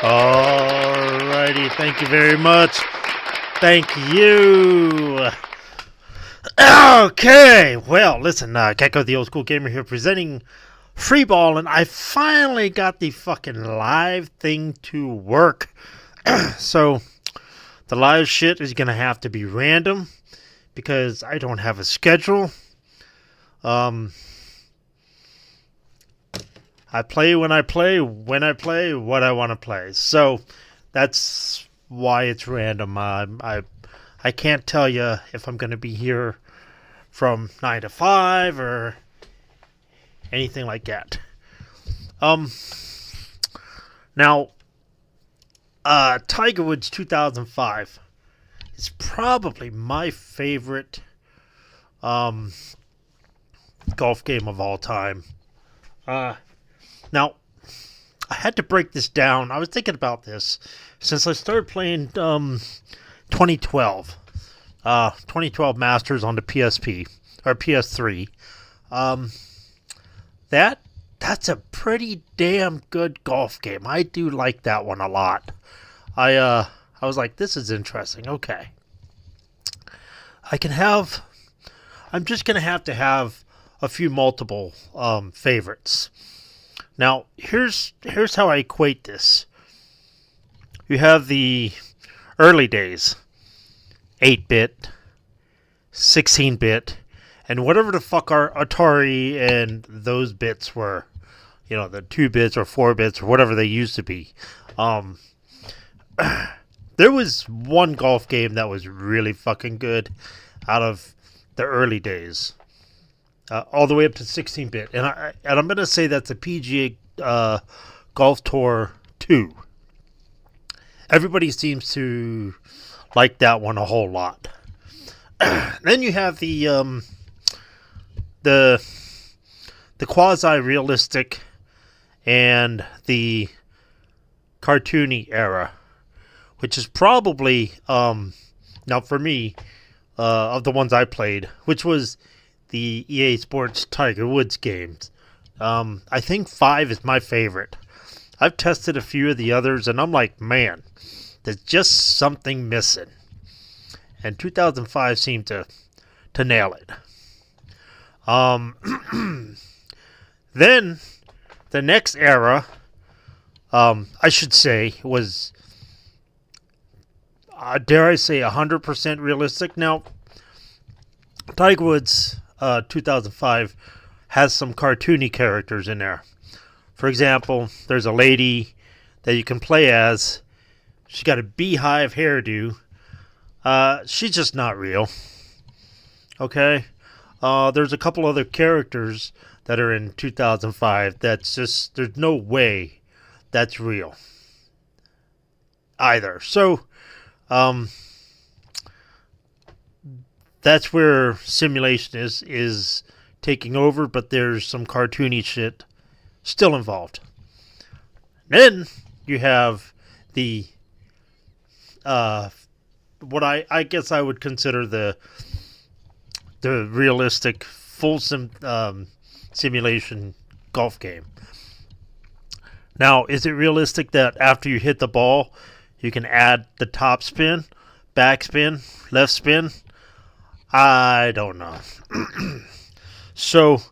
Alrighty, thank you very much. Thank you. Okay, well, listen, Gecko the Old School Gamer here presenting Free Ball, and I finally got the fucking live thing to work. So, the live shit is gonna have to be random because I don't have a schedule. I play when I play, what I want to play. So that's why it's random. I can't tell you if I'm going to be here from 9 to 5 or anything like that. Now, Tiger Woods 2005 is probably my favorite golf game of all time. Now, I had to break this down. I was thinking about this since I started playing 2012 Masters on the PSP or PS3. That's a pretty damn good golf game. I do like that one a lot. I was like, this is interesting. Okay, I'm just gonna have to have a few multiple favorites. Now, here's how I equate this. You have the early days, 8-bit, 16-bit, and whatever the fuck our Atari and those bits were. You know, the 2 bits or 4 bits or whatever they used to be. There was one golf game that was really fucking good out of the early days. All the way up to 16-bit. And I'm going to say that's a PGA Golf Tour 2. Everybody seems to like that one a whole lot. Then you have the quasi-realistic and the cartoony era, which is probably, now for me, of the ones I played, which was the EA Sports Tiger Woods games. I think 5 is my favorite. I've tested a few of the others, and I'm like, man, there's just something missing. And 2005 seemed to nail it. Then, the next era, I should say, was, dare I say, 100% realistic. Now, Tiger Woods 2005 has some cartoony characters in there. For example, there's a lady that you can play as. She's got a beehive hairdo. She's just not real. Okay? There's a couple other characters that are in 2005 that's just, there's no way that's real either. So, that's where simulation is taking over, but there's some cartoony shit still involved. Then you have the what I guess I would consider the realistic full simulation golf game. Now, is it realistic that after you hit the ball, you can add the top spin, back spin, left spin? I don't know. So,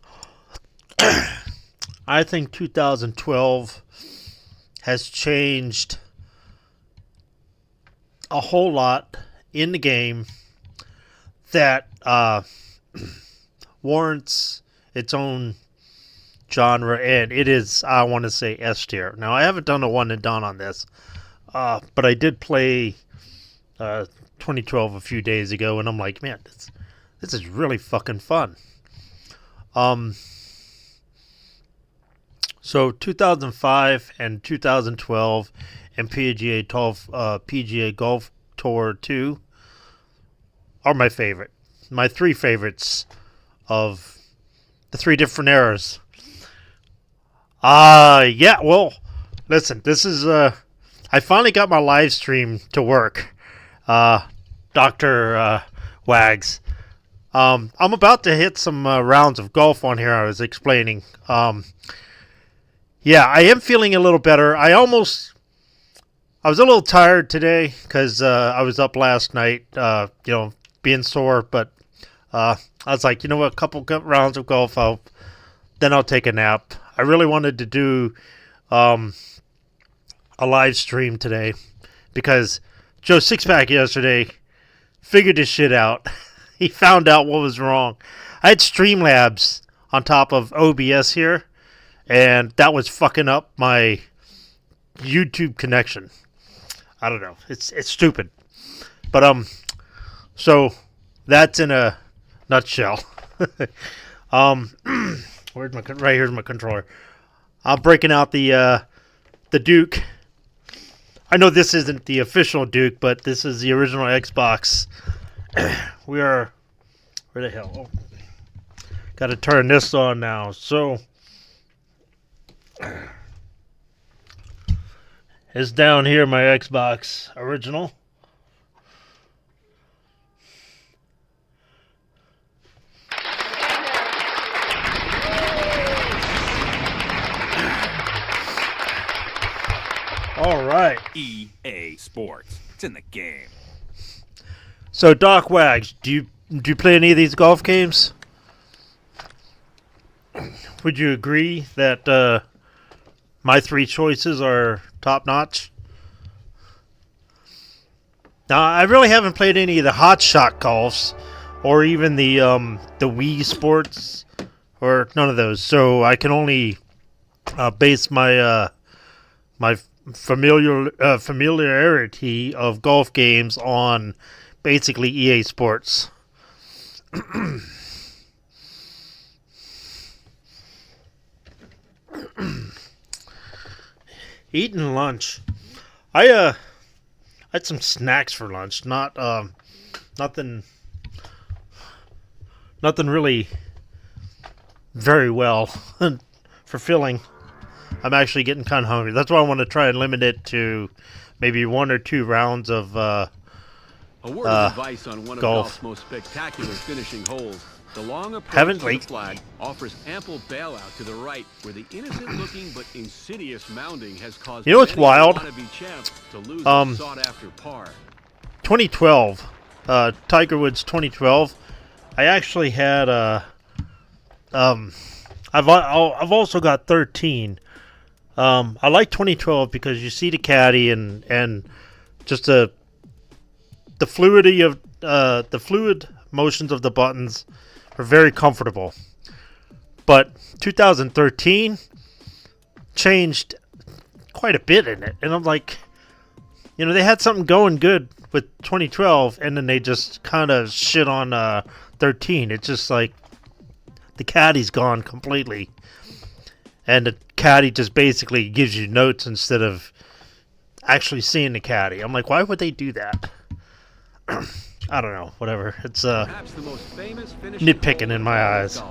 I think 2012 has changed a whole lot in the game that warrants its own genre, and it is, I want to say, S tier. Now, I haven't done a one and done on this, but I did play 2012 a few days ago, and I'm like, man, this is really fucking fun. So 2005 and 2012 and PGA Golf Tour 2 are my favorite. My 3 favorites of the 3 different eras. Yeah, well, listen, this is, I finally got my live stream to work. Dr. Wags. I'm about to hit some rounds of golf on here, I was explaining. Yeah, I am feeling a little better. I almost I was a little tired today because I was up last night, being sore. But I was like, you know what, a couple rounds of golf, then I'll take a nap. I really wanted to do a live stream today because Joe Sixpack yesterday figured his shit out. He found out what was wrong. I had Streamlabs on top of OBS here, and that was fucking up my YouTube connection. I don't know. It's stupid. But so that's in a nutshell. Where's my right here's my controller. I'm breaking out the Duke. I know this isn't the official Duke, but this is the original Xbox. We are where the hell? Oh. Got to turn this on now. So it's down here, my Xbox original. All right. EA Sports. It's in the game. So, Doc Wags, do you play any of these golf games? Would you agree that my three choices are top notch? Now, I really haven't played any of the Hot Shot golfs, or even the Wii Sports, or none of those. So I can only base my my familiarity of golf games on basically EA Sports. Eating lunch. I had some snacks for lunch. Nothing really very well fulfilling. I'm actually getting kind of hungry. That's why I want to try and limit it to maybe 1 or 2 rounds of a word of advice on one of golf. golf's most spectacular finishing holes. The long approach Haven't to we? the flag offers ample bailout to the right, where the innocent-looking but insidious mounding has caused You know what's many wild? wannabe champs to lose a sought-after par. 2012, Tiger Woods 2012. I actually had I've also got 13. I like 2012 because you see the caddy and just the fluidity of the fluid motions of the buttons are very comfortable. But 2013 changed quite a bit in it, and I'm like, they had something going good with 2012, and then they just kind of shit on 13. It's just like the caddy's gone completely, and the caddy just basically gives you notes instead of actually seeing the caddy. I'm like, why would they do that? I don't know. Whatever. It's Perhaps the most famous nitpicking in my eyes.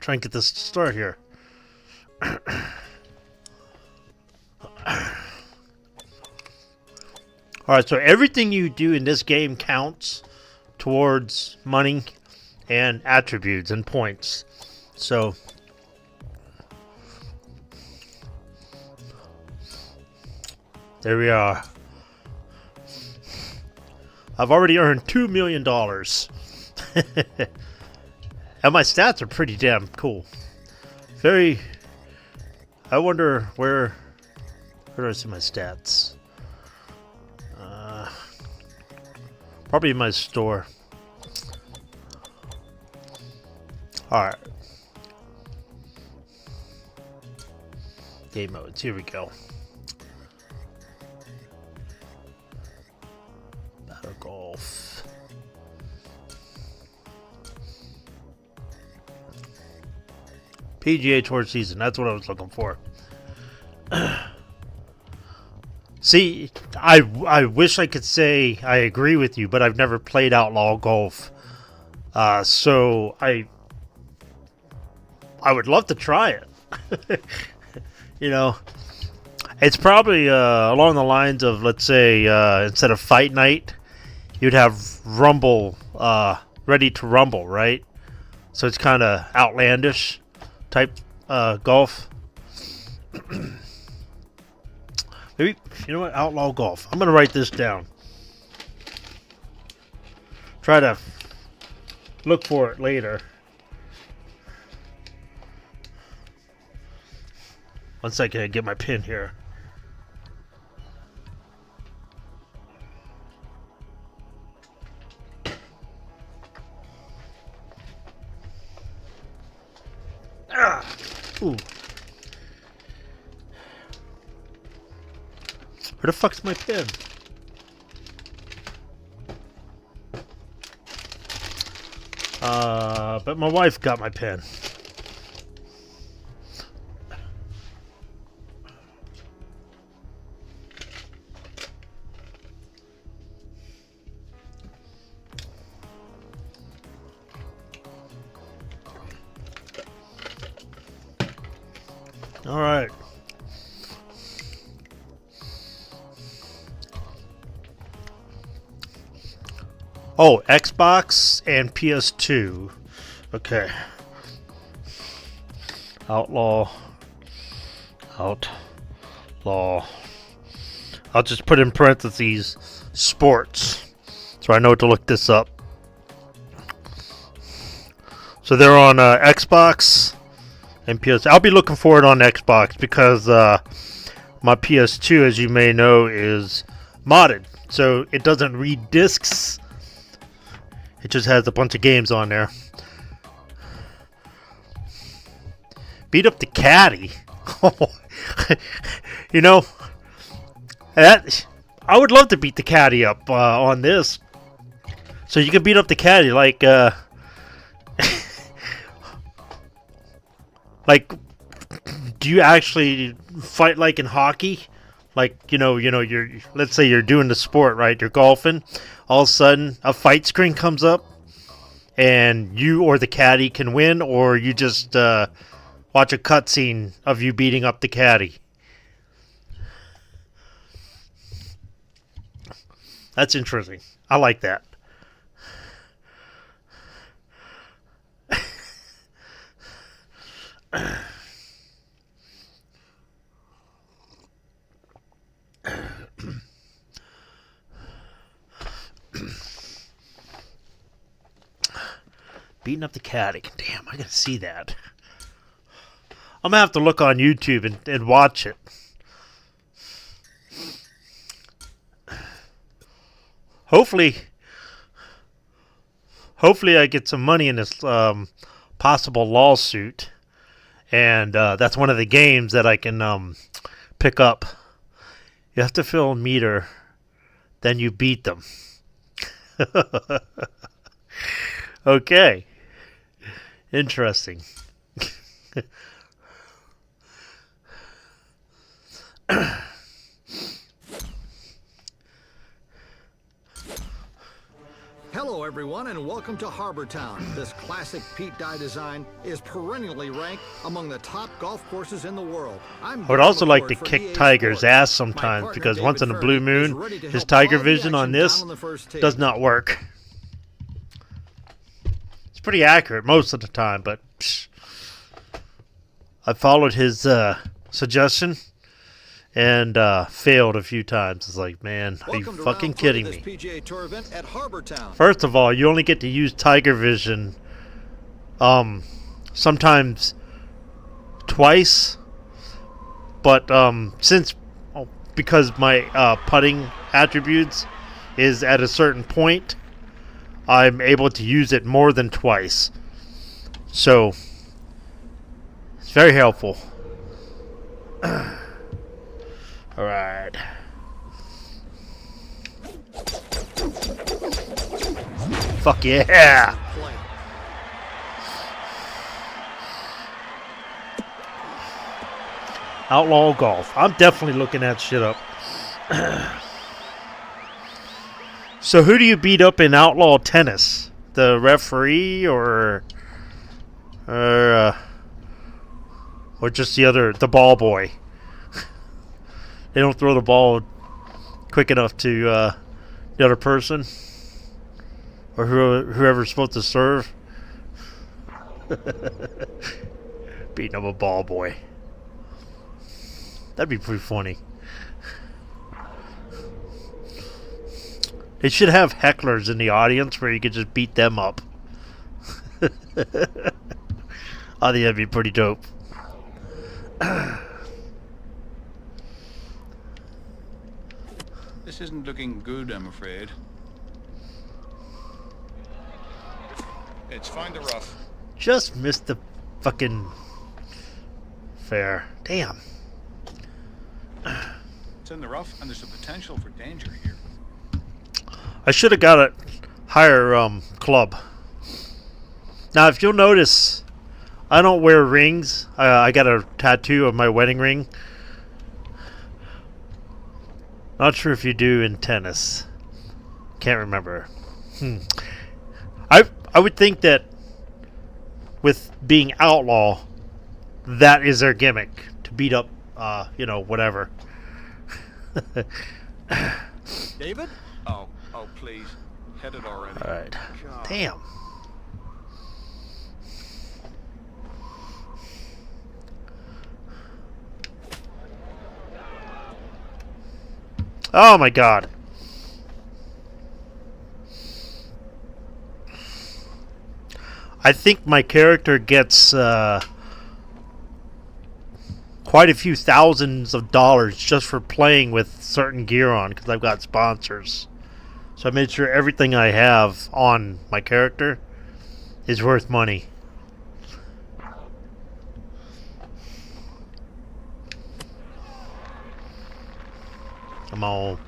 Try and get this to start here. Alright, so everything you do in this game counts towards money and attributes and points. So there we are. I've already earned $2 million. And my stats are pretty damn cool. I wonder where do I see my stats? Probably in my store. Alright. Game modes, here we go. Battle Golf. PGA Tour season, that's what I was looking for. See, I wish I could say I agree with you, but I've never played outlaw golf. So I would love to try it. It's probably along the lines of, let's say, instead of fight night, you'd have rumble, ready to rumble, right? So it's kind of outlandish type golf. Maybe, you know what? Outlaw golf. I'm going to write this down. Try to look for it later. One second, I get my pen here. Ooh. Where the fuck's my pen? But my wife got my pen. All right. Oh, Xbox and PS2. Okay. Outlaw. I'll just put in parentheses sports, so I know to look this up. So they're on Xbox and PS. I'll be looking for it on Xbox because my PS2, as you may know, is modded, so it doesn't read discs. It just has a bunch of games on there. Beat up the caddy. You know, that I would love to beat the caddy up on this. So you can beat up the caddy like like, do you actually fight like in hockey? Like, you're, let's say you're doing the sport, right? You're golfing. All of a sudden, a fight screen comes up, and you or the caddy can win, or you just watch a cutscene of you beating up the caddy. That's interesting. I like that. Beating up the caddy. Damn, I gotta see that. I'm gonna have to look on YouTube and watch it. Hopefully I get some money in this possible lawsuit, and that's one of the games that I can pick up. You have to fill a meter, then you beat them. Okay. Interesting. Hello, everyone, and welcome to Harbour Town. This classic Pete Dye design is perennially ranked among the top golf courses in the world. I would also like to kick Tiger's ass sometimes because once in a blue moon, his Tiger vision on this does not work. It's pretty accurate most of the time, but I followed his suggestion and failed a few times. It's like, man, are you fucking kidding me? PGA Tour event at Harbour Town. First of all, you only get to use Tiger Vision sometimes twice, but because my putting attributes is at a certain point, I'm able to use it more than twice. So it's very helpful. All right. Fuck yeah. Outlaw golf. I'm definitely looking that shit up. So who do you beat up in outlaw tennis? The referee or just the ball boy? They don't throw the ball quick enough to the other person or whoever's supposed to serve. Beating up a ball boy. That'd be pretty funny. They should have hecklers in the audience where you could just beat them up. I think that'd be pretty dope. This isn't looking good, I'm afraid. It's fine to rough. Just missed the fucking fair. Damn. It's in the rough, and there's a potential for danger here. I should have got a higher club. Now, if you'll notice, I don't wear rings. I got a tattoo of my wedding ring. Not sure if you do in tennis. Can't remember. I would think that with being outlaw, that is their gimmick, to beat up, whatever. David? Oh, please. Hit it already. All right. God. Damn. Oh my God. I think my character gets quite a few thousands of dollars just for playing with certain gear on, because I've got sponsors. So I made sure everything I have on my character is worth money. Come on.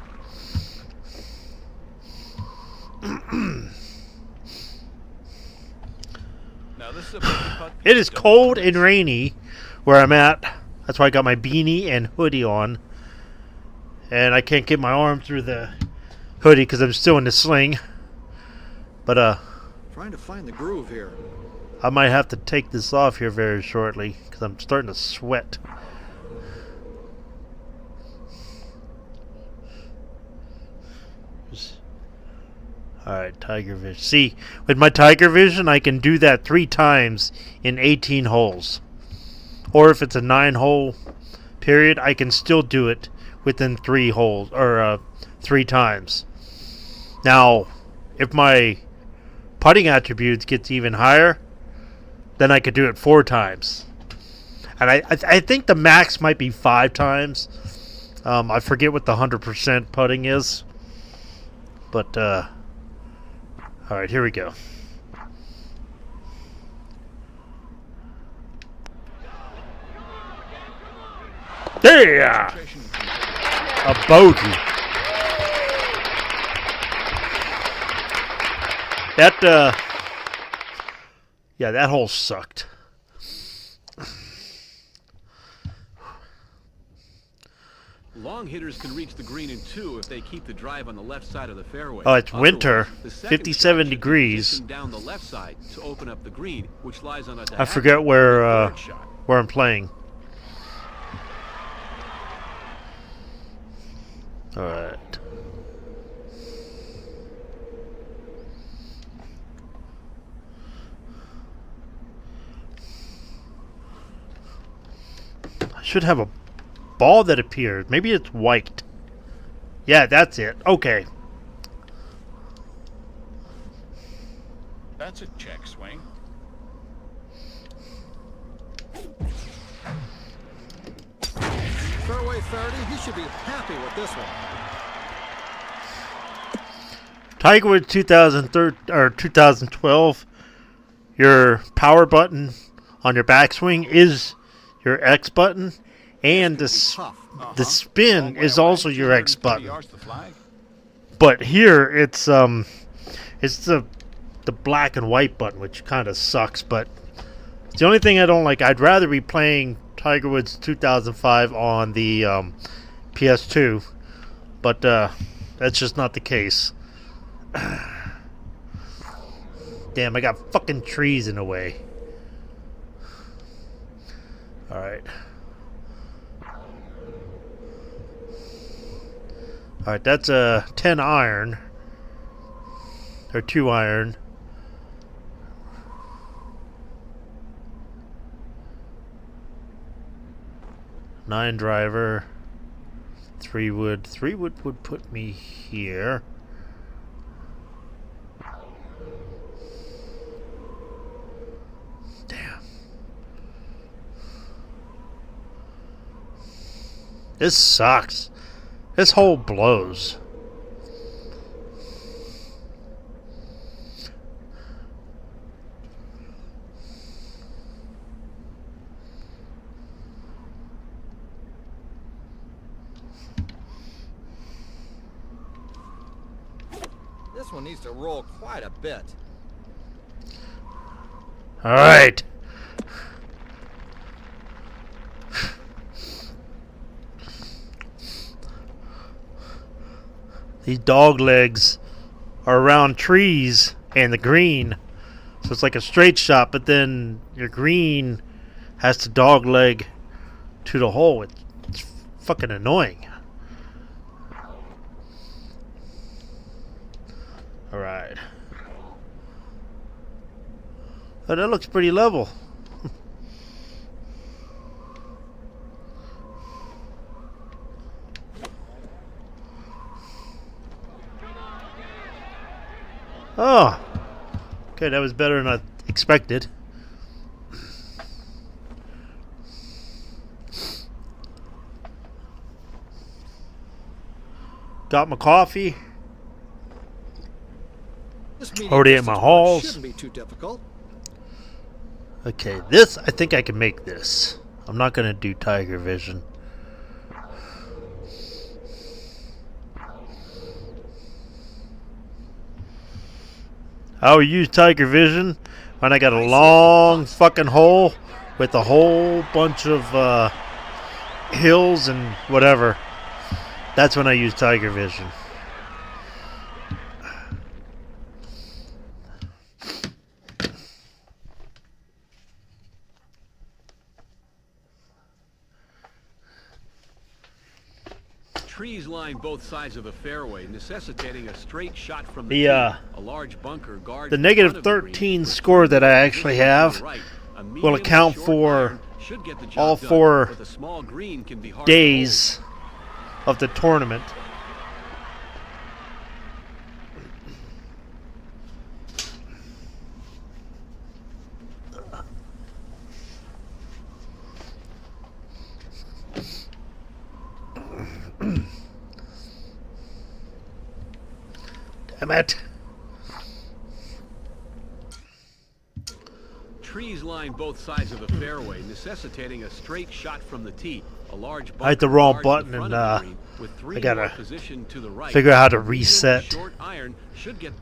Now, this is a putt. It is cold and rainy where I'm at. That's why I got my beanie and hoodie on. And I can't get my arm through the hoodie because I'm still in the sling. But Trying to find the groove here. I might have to take this off here very shortly because I'm starting to sweat. Alright, Tiger Vision. See, with my Tiger Vision, I can do that 3 times in 18 holes. Or if it's a 9-hole period, I can still do it within 3 holes, or 3 times. Now, if my putting attributes gets even higher, then I could do it 4 times. And I think the max might be 5 times. I forget what the 100% putting is. But, alright, here we go. Yeah! A bogey. Yeah, that hole sucked. Long hitters can reach the green in 2 if they keep the drive on the left side of the fairway. Oh, it's winter. Otherwise, the second 57 shot should be degrees. positioned down the left side to open up the green, which lies on a I forget where I'm playing. All right. I should have a ball that appeared. Maybe it's white. Yeah, that's it. Okay. That's a check swing. Fairway 30, he should be happy with this one. Tiger Woods 2012. Your power button on your backswing is your X button, and the spin is also your X button. But here it's the black and white button, which kind of sucks. But it's the only thing I don't like. I'd rather be playing Tiger Woods 2005 on the PS2, but that's just not the case. Damn, I got fucking trees in the way. Alright. Alright, that's a 10 iron. Or 2 iron. Nine driver. 3 wood. 3 wood would put me here. Damn. This sucks. This hole blows. This one needs to roll quite a bit. All right. These dog legs are around trees and the green. So it's like a straight shot, but then your green has to dog leg to the hole. It's fucking annoying. Alright. Oh, that looks pretty level. Oh. Okay, that was better than I expected. Got my coffee. This medium Already at distance my putt halls. shouldn't be too difficult. Okay, this, I think I can make this. I'm not going to do Tiger Vision. I will use Tiger Vision when I got a long fucking hole with a whole bunch of hills and whatever. That's when I use Tiger Vision. Trees line both sides of the fairway, necessitating a straight shot from The, the tee. A large bunker guards The the negative front of the green, 13 with score that I three actually positions to have the right. A will medium account short for iron should get the job all done, 4 but the small green can be hard to days of the tournament. Damn it. Trees line both sides of the fairway, necessitating a straight shot from the tee. A large I hit the bunker wrong guards button front and, of the green, with three I gotta more positioned to the right. figure out how to A medium reset. Short iron should get.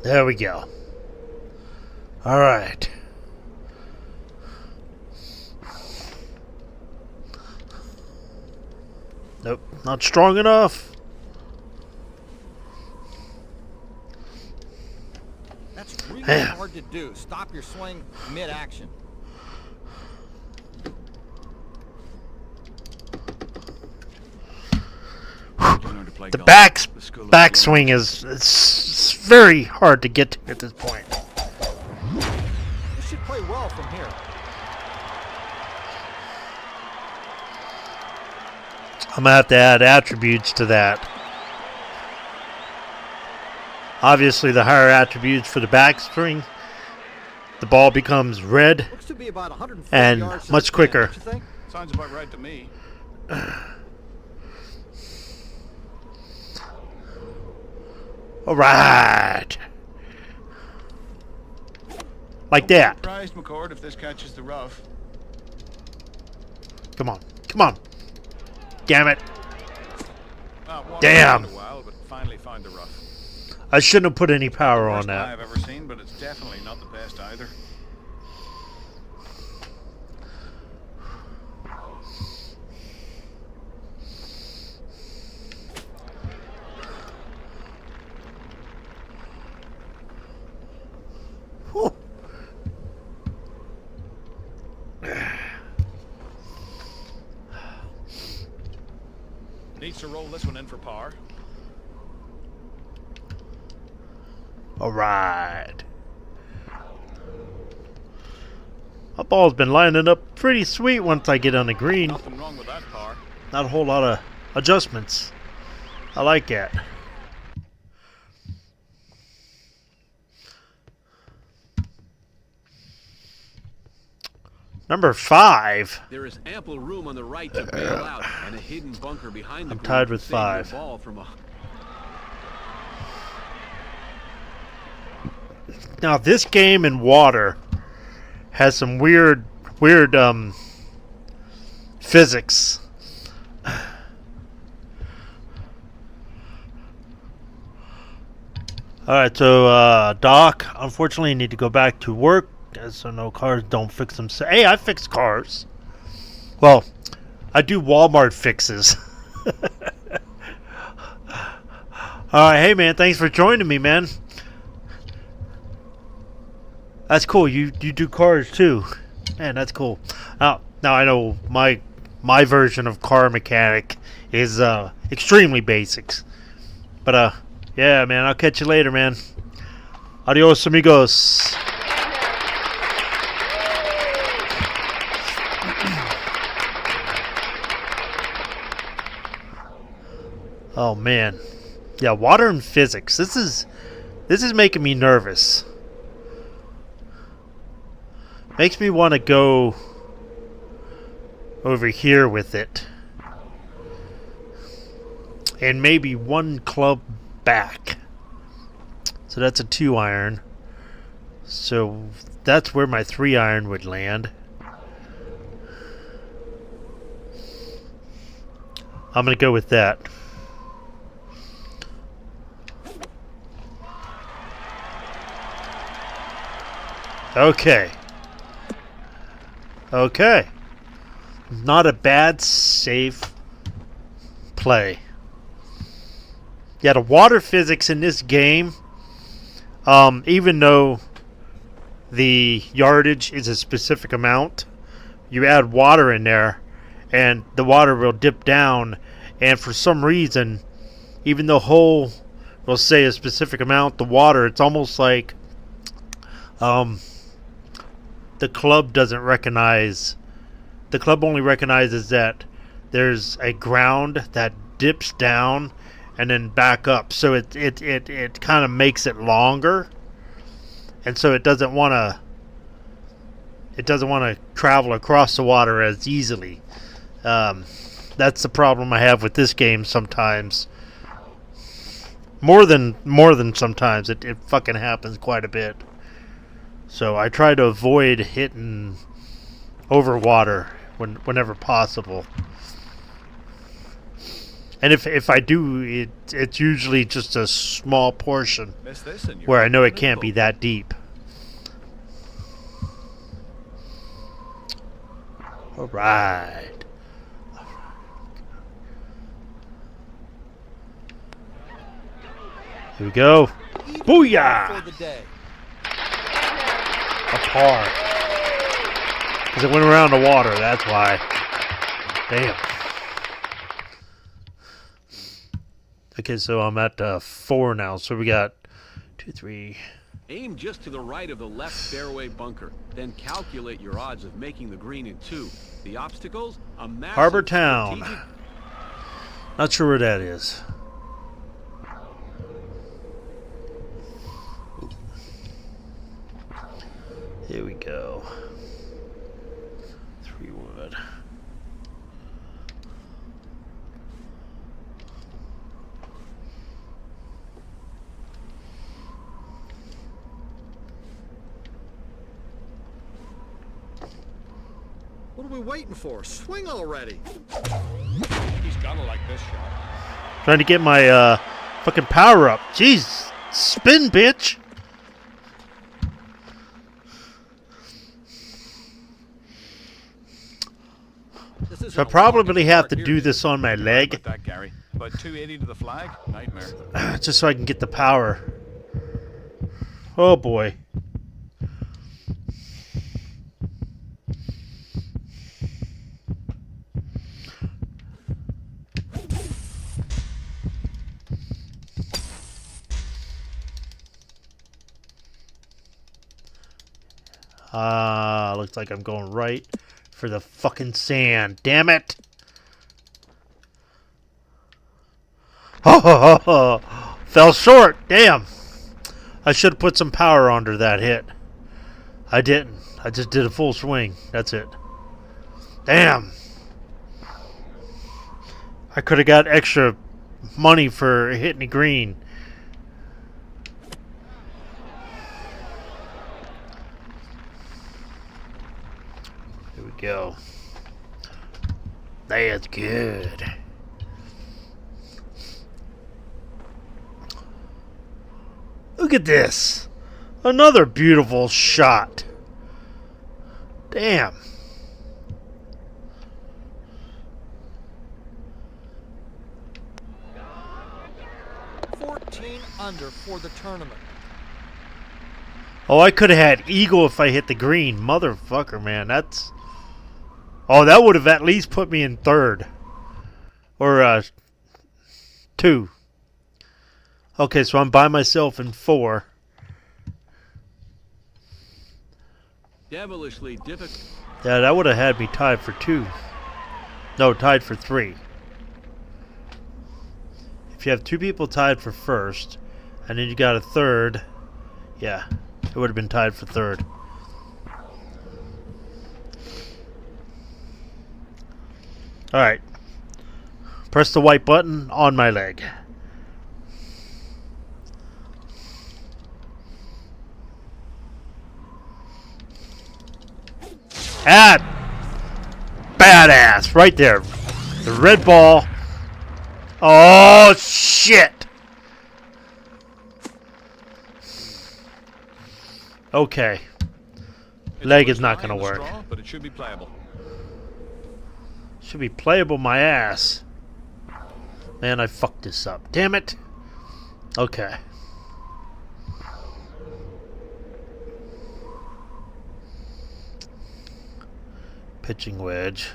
There we go. All right. Nope, not strong enough. That's really Man. hard to do. Stop your swing mid-action. The backswing is it's very hard to get to at this point. You should play well from here. I'm gonna have to add attributes to that. Obviously, the higher attributes for the backswing, the ball becomes red Looks to be about 140 and yards to much the pin, quicker. don't you think? Sounds about right to me. All right, like that. Surprised, McCord, if this catches the rough. Come on, come on. Damn it. Well, Damn. A while, but finally found the rough. I shouldn't have put any power on Worst lie that. I've ever seen, but it's definitely not the best either. Whew. Needs to roll this one in for par. All All right. My ball's been lining up pretty sweet once I get on the green. Nothing wrong with that car. Not a whole lot of adjustments. I like that. Number 5. There is ample room on the right to bail out, and a hidden bunker behind the I'm green tied to with save your 5. ball from a... Now this game in water has some weird physics. Alright, so Doc, unfortunately, need to go back to work, so no cars don't fix them. Hey, I fix cars. Well, I do Walmart fixes. Alright, hey man, thanks for joining me, man. That's cool. You do cars too, man. That's cool. Now I know my version of car mechanic is extremely basics, but yeah, man. I'll catch you later, man. Adios, amigos. Oh man, yeah. Water and physics. This is making me nervous. Makes me want to go over here with it. And maybe one club back. So that's a 2-iron. So that's where my 3-iron would land. I'm going to go with that. Okay. Okay. Not a bad, safe play. Yeah, the water physics in this game, even though the yardage is a specific amount, you add water in there, and the water will dip down, and for some reason, even though hole will say a specific amount, the water, it's almost like the club doesn't recognize. The club only recognizes that there's a ground that dips down and then back up. So it kind of makes it longer, and so it doesn't want to travel across the water as easily. That's the problem I have with this game sometimes. More than sometimes. It fucking happens quite a bit. So I try to avoid hitting over water whenever possible. And if I do, it's usually just a small portion Miss this and you're where I know it in can't be trouble. that deep. All right. Here we go. Booyah! For the day. A par. Because it went around the water, that's why. Damn. Okay, so I'm at 4 now. So we got 2, 3. Aim just to the right of the left fairway bunker. Then calculate your odds of making the green in 2. The obstacles? A massive Harbour Town. strategic... Not sure where that is. Here we go. 3 wood. What are we waiting for? Swing already. He's gotta like this shot. Trying to get my fucking power up. Jeez, spin, bitch. This isn't So I a probably walking have park to here, do is this on my About leg, that, Gary. About 280 to the flag. Nightmare. just so I can get the power. Oh boy. Looks like I'm going right for the fucking sand. Damn it! Oh, fell short. Damn. I should have put some power under that hit. I didn't. I just did a full swing. That's it. Damn. I could have got extra money for hitting the green. Here we go. That's good. Look at this. Another beautiful shot. Damn. Under for the tournament. Oh, I could have had eagle if I hit the green. Motherfucker, man. That's... Oh, that would have at least put me in third. Or, 2. Okay, so I'm by myself in 4. Devilishly difficult. Yeah, that would have had me tied for 2. No, tied for 3. If you have 2 people tied for first, and then you got a third, yeah, it would have been tied for third. Alright. Press the white button on my leg. Ah! Badass! Right there. The red ball. Oh, shit! Okay. Leg is not going to work. But it should be playable. Should be playable my ass. Man, I fucked this up. Damn it. Okay. Pitching wedge.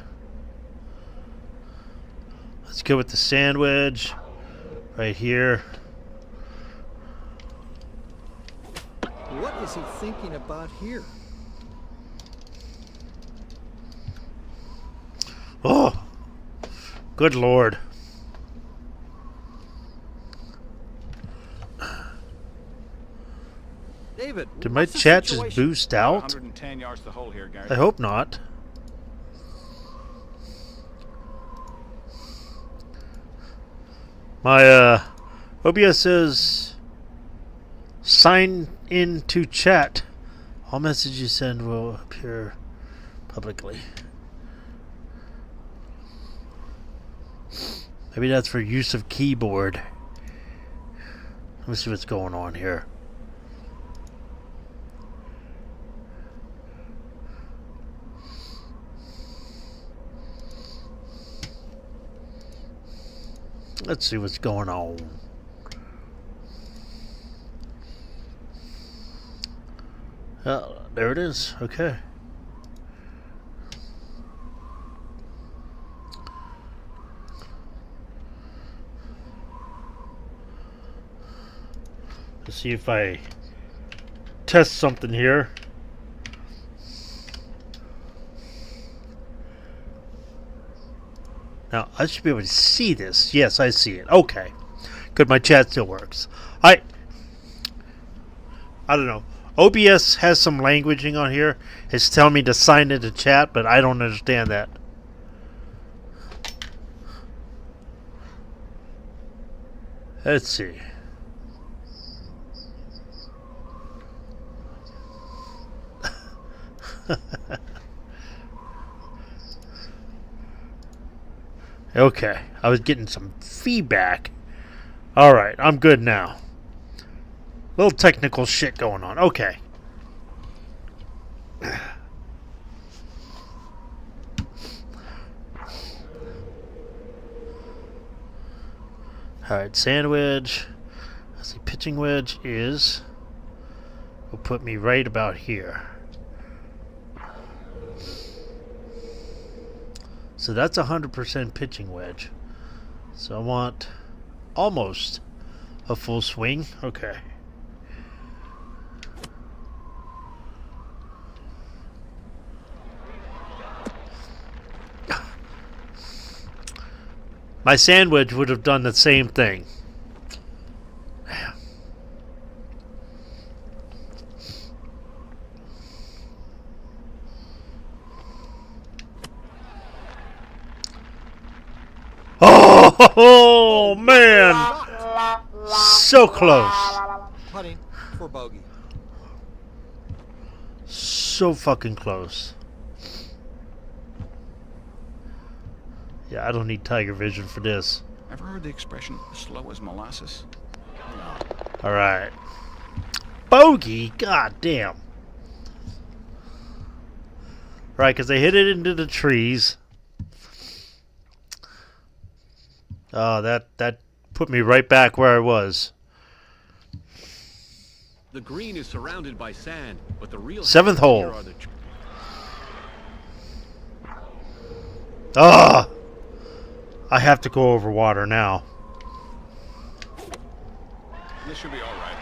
Let's go with the sand wedge. Right here. What is he thinking about here? Oh, good lord. David, Did my what's the chat just situation? boost out? 110 yards to the hole here, Gary. I hope not. My OBS says sign in to chat. All messages you send will appear publicly. Maybe that's for use of keyboard. Let me see what's going on here. Let's see what's going on. There it is. Okay. Let's see if I test something here. Now, I should be able to see this. Yes, I see it. Okay. Good, my chat still works. I don't know. OBS has some languaging on here. It's telling me to sign into chat, but I don't understand that. Let's see. Okay, I was getting some feedback. Alright, I'm good now. Little technical shit going on. Okay. Alright, sand wedge. Let's see, pitching wedge will put me right about here. So that's 100% pitching wedge. So I want almost a full swing. Okay. My sandwich would have done the same thing. Oh man! So close. Putting for bogey. So fucking close. Yeah, I don't need tiger vision for this. Ever heard the expression, slow as molasses? Alright. Bogey? God damn. Right, because they hit it into the trees. Oh, that put me right back where I was. The green is surrounded by sand, but the real Seventh hole. here are the Ah! I have to go over water now. This should be all right.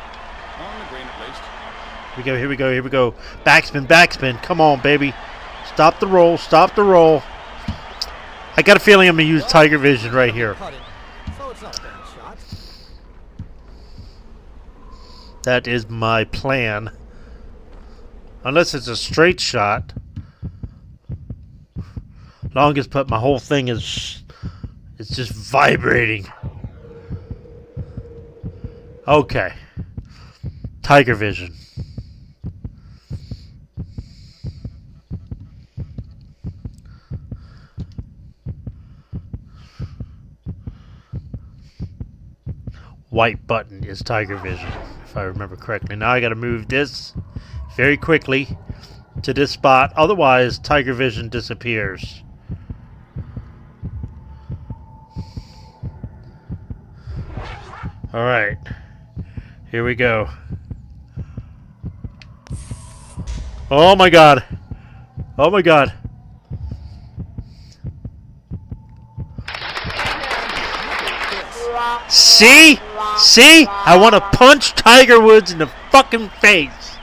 On the green at least. Here we go, here we go, here we go. Backspin, backspin. Come on, baby. Stop the roll, stop the roll. I got a feeling I'm going to use tiger vision right here. Putting, so it's not a bad shot. That is my plan. Unless it's a straight shot. Longest putt, my whole thing is... It's just vibrating. Okay. Tiger vision. White button is tiger vision, if I remember correctly. Now I got to move this very quickly to this spot. Otherwise, tiger vision disappears. All right. Here we go. Oh my God. Oh my God. See? See? I want to punch Tiger Woods in the fucking face.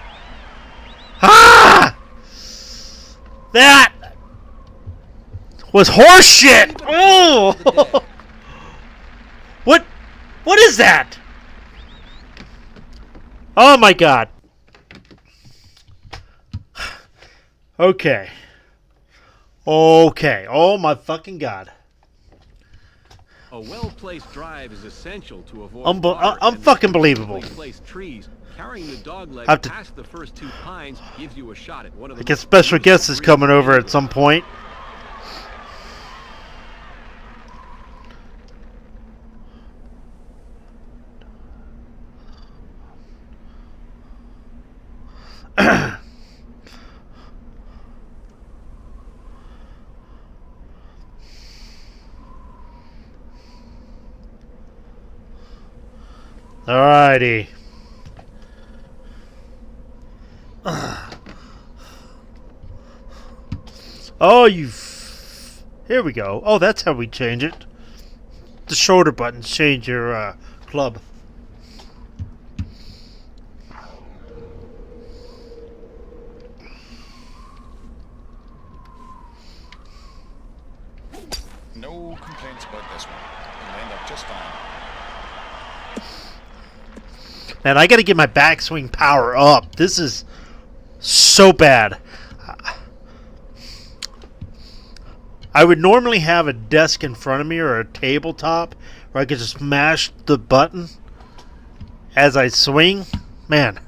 Ah! That was horseshit. Oh! What is that? Oh my God. Okay. Okay. Oh my fucking God. A well-placed drive is essential to avoid fucking believable. Placed trees. Carrying the dog leg Have to- past the first two pines gives you a shot at one of the I guess most special guest is beautiful coming over greens at some point. Alrighty. Oh, here we go. Oh, that's how we change it. The shoulder buttons change your club. No complaints about this one. It'll end up just fine. Man, I got to get my backswing power up. This is so bad. I would normally have a desk in front of me or a tabletop where I could just mash the button as I swing. Man.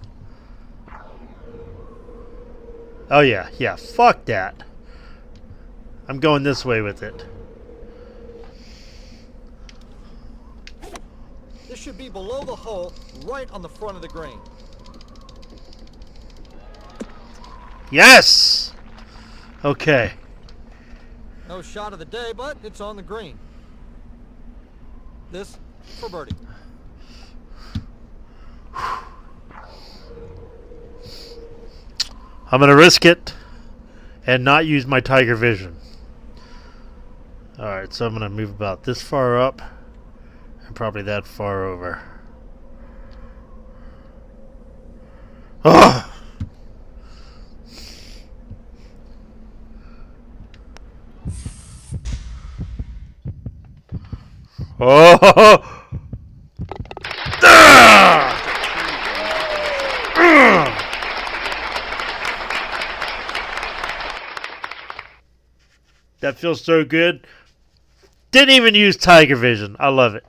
Oh, yeah. Yeah, fuck that. I'm going this way with it. This should be below the hole, right on the front of the green. Yes! Okay. No shot of the day, but it's on the green. This for birdie. I'm going to risk it and not use my tiger vision. Alright, so I'm going to move about this far up and probably that far over. Ugh! Oh! Ah! That feels so good. Didn't even use Tiger Vision. I love it.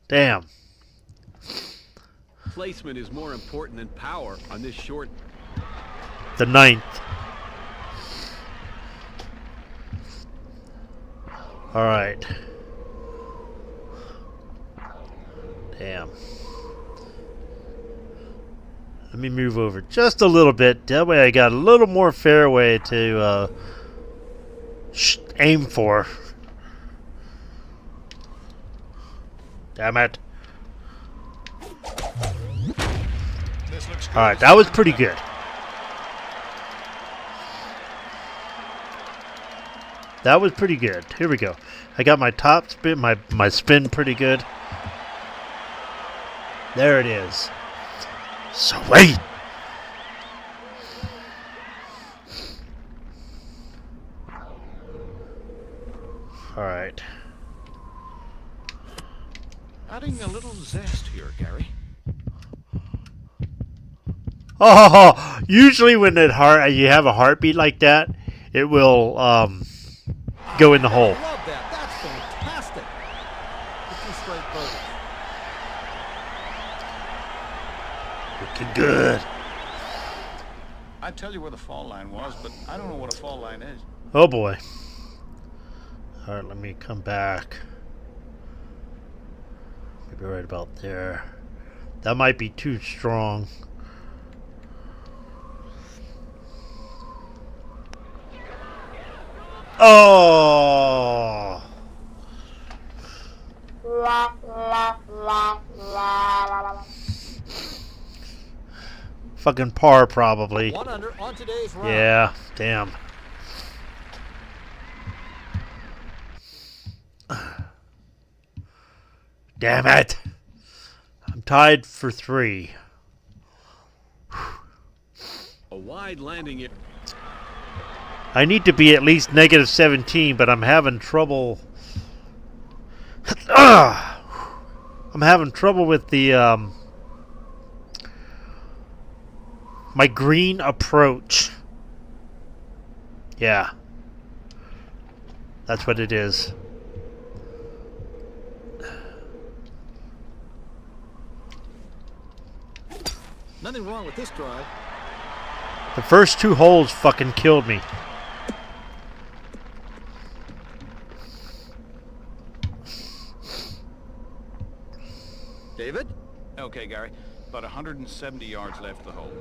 Damn. Placement is more important than power on this short. The 9th. Alright. Damn. Let me move over just a little bit. That way I got a little more fairway to aim for. Damn it. Alright, that was pretty good. That was pretty good. Here we go. I got my top spin, my spin pretty good. There it is. Sweet. All right. Adding a little zest here, Gary. Oh, usually when you have a heartbeat like that, it will go in the hole. I love that. That's fantastic. 50 straight birdies. Looking good. I'd tell you where the fall line was, but I don't know what a fall line is. Oh boy. All right, let me come back. Maybe right about there. That might be too strong. Oh! Fucking par, probably. 1 under on today's round. Yeah, damn. Damn it. I'm tied for 3. A wide landing area. I need to be at least negative 17, but I'm having trouble. I'm having trouble with the my green approach. Yeah. That's what it is. Nothing wrong with this drive. The first 2 holes fucking killed me. David? Okay, Gary. About 170 yards left of the hole.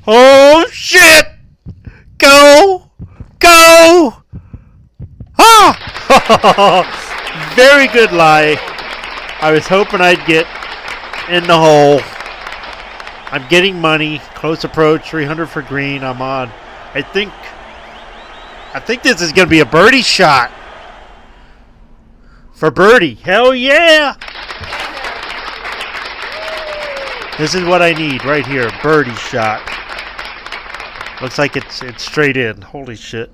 Oh shit! Go! Go! Ah! Very good lie. I was hoping I'd get in the hole. I'm getting money. Close approach, 300 for green. I'm on. I think this is going to be a birdie shot. For birdie. Hell yeah! This is what I need right here. Birdie shot. Looks like it's straight in. Holy shit.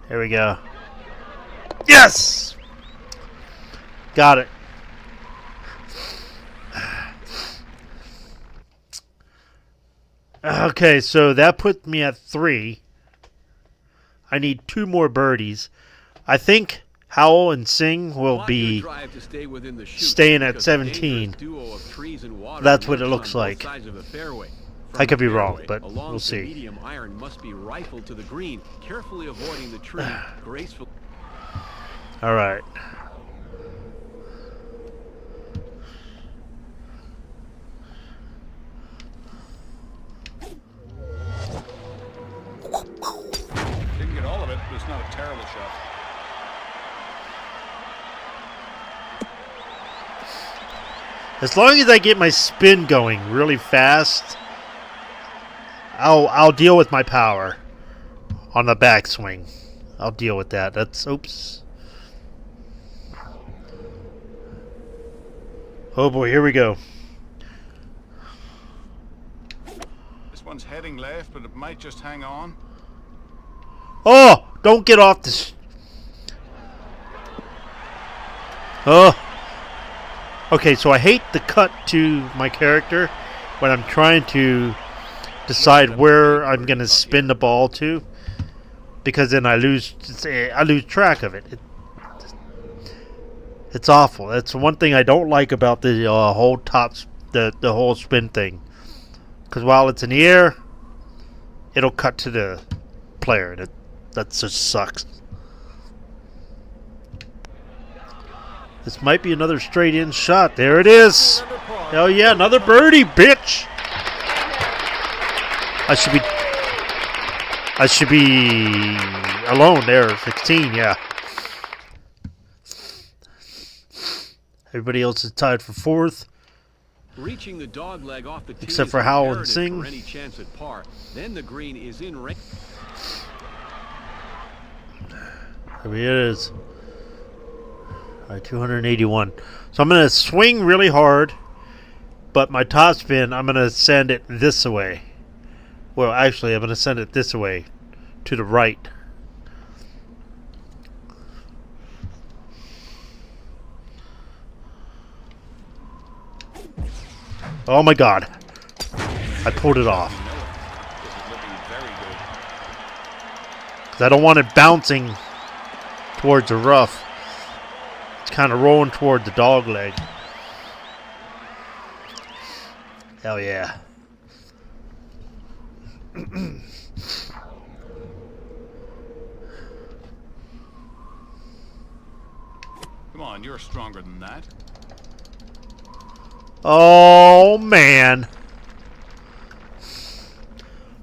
There we go. Yes! Got it. Okay, so that put me at 3. I need 2 more birdies. I think Howell and Singh will be staying at 17. That's what it looks like. I could be wrong, but we'll see. Medium iron must be rifled to the green, carefully avoiding the tree, graceful. All right. Didn't get all of it, but it's not a terrible shot. As long as I get my spin going really fast, I'll deal with my power on the backswing. I'll deal with that. That's oops. Oh boy, here we go. This one's heading left, but it might just hang on. Oh, don't get off this. Oh. Okay, so I hate the cut to my character when I'm trying to decide where I'm going to spin the ball to, because then I lose track of it. It's awful. That's one thing I don't like about the whole the whole spin thing. Because while it's in the air, it'll cut to the player, and that just sucks. This might be another straight in shot. There it is. Hell yeah, another birdie, bitch. I should be alone there, 16, yeah. Everybody else is tied for fourth. Reaching the dog leg off the tee Except is for Howell and imperative Singh. for any chance at par. Then the green is in range. There he is. All right, 281. So I'm going to swing really hard, but my topspin, I'm going to send it this way. Well, actually, I'm going to send it this way, to the right. Oh my God. I pulled it off. This is looking very good. Because I don't want it bouncing towards the rough. It's kind of rolling toward the dog leg. Hell yeah. Come on, you're stronger than that. Oh, man.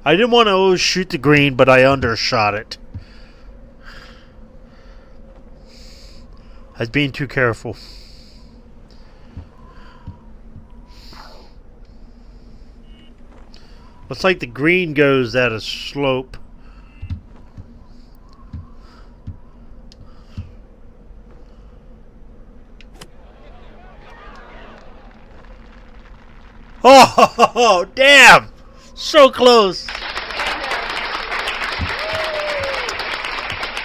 I didn't want to shoot the green, but I undershot it. I was being too careful. Looks like the green goes at a slope. Oh, damn! So close.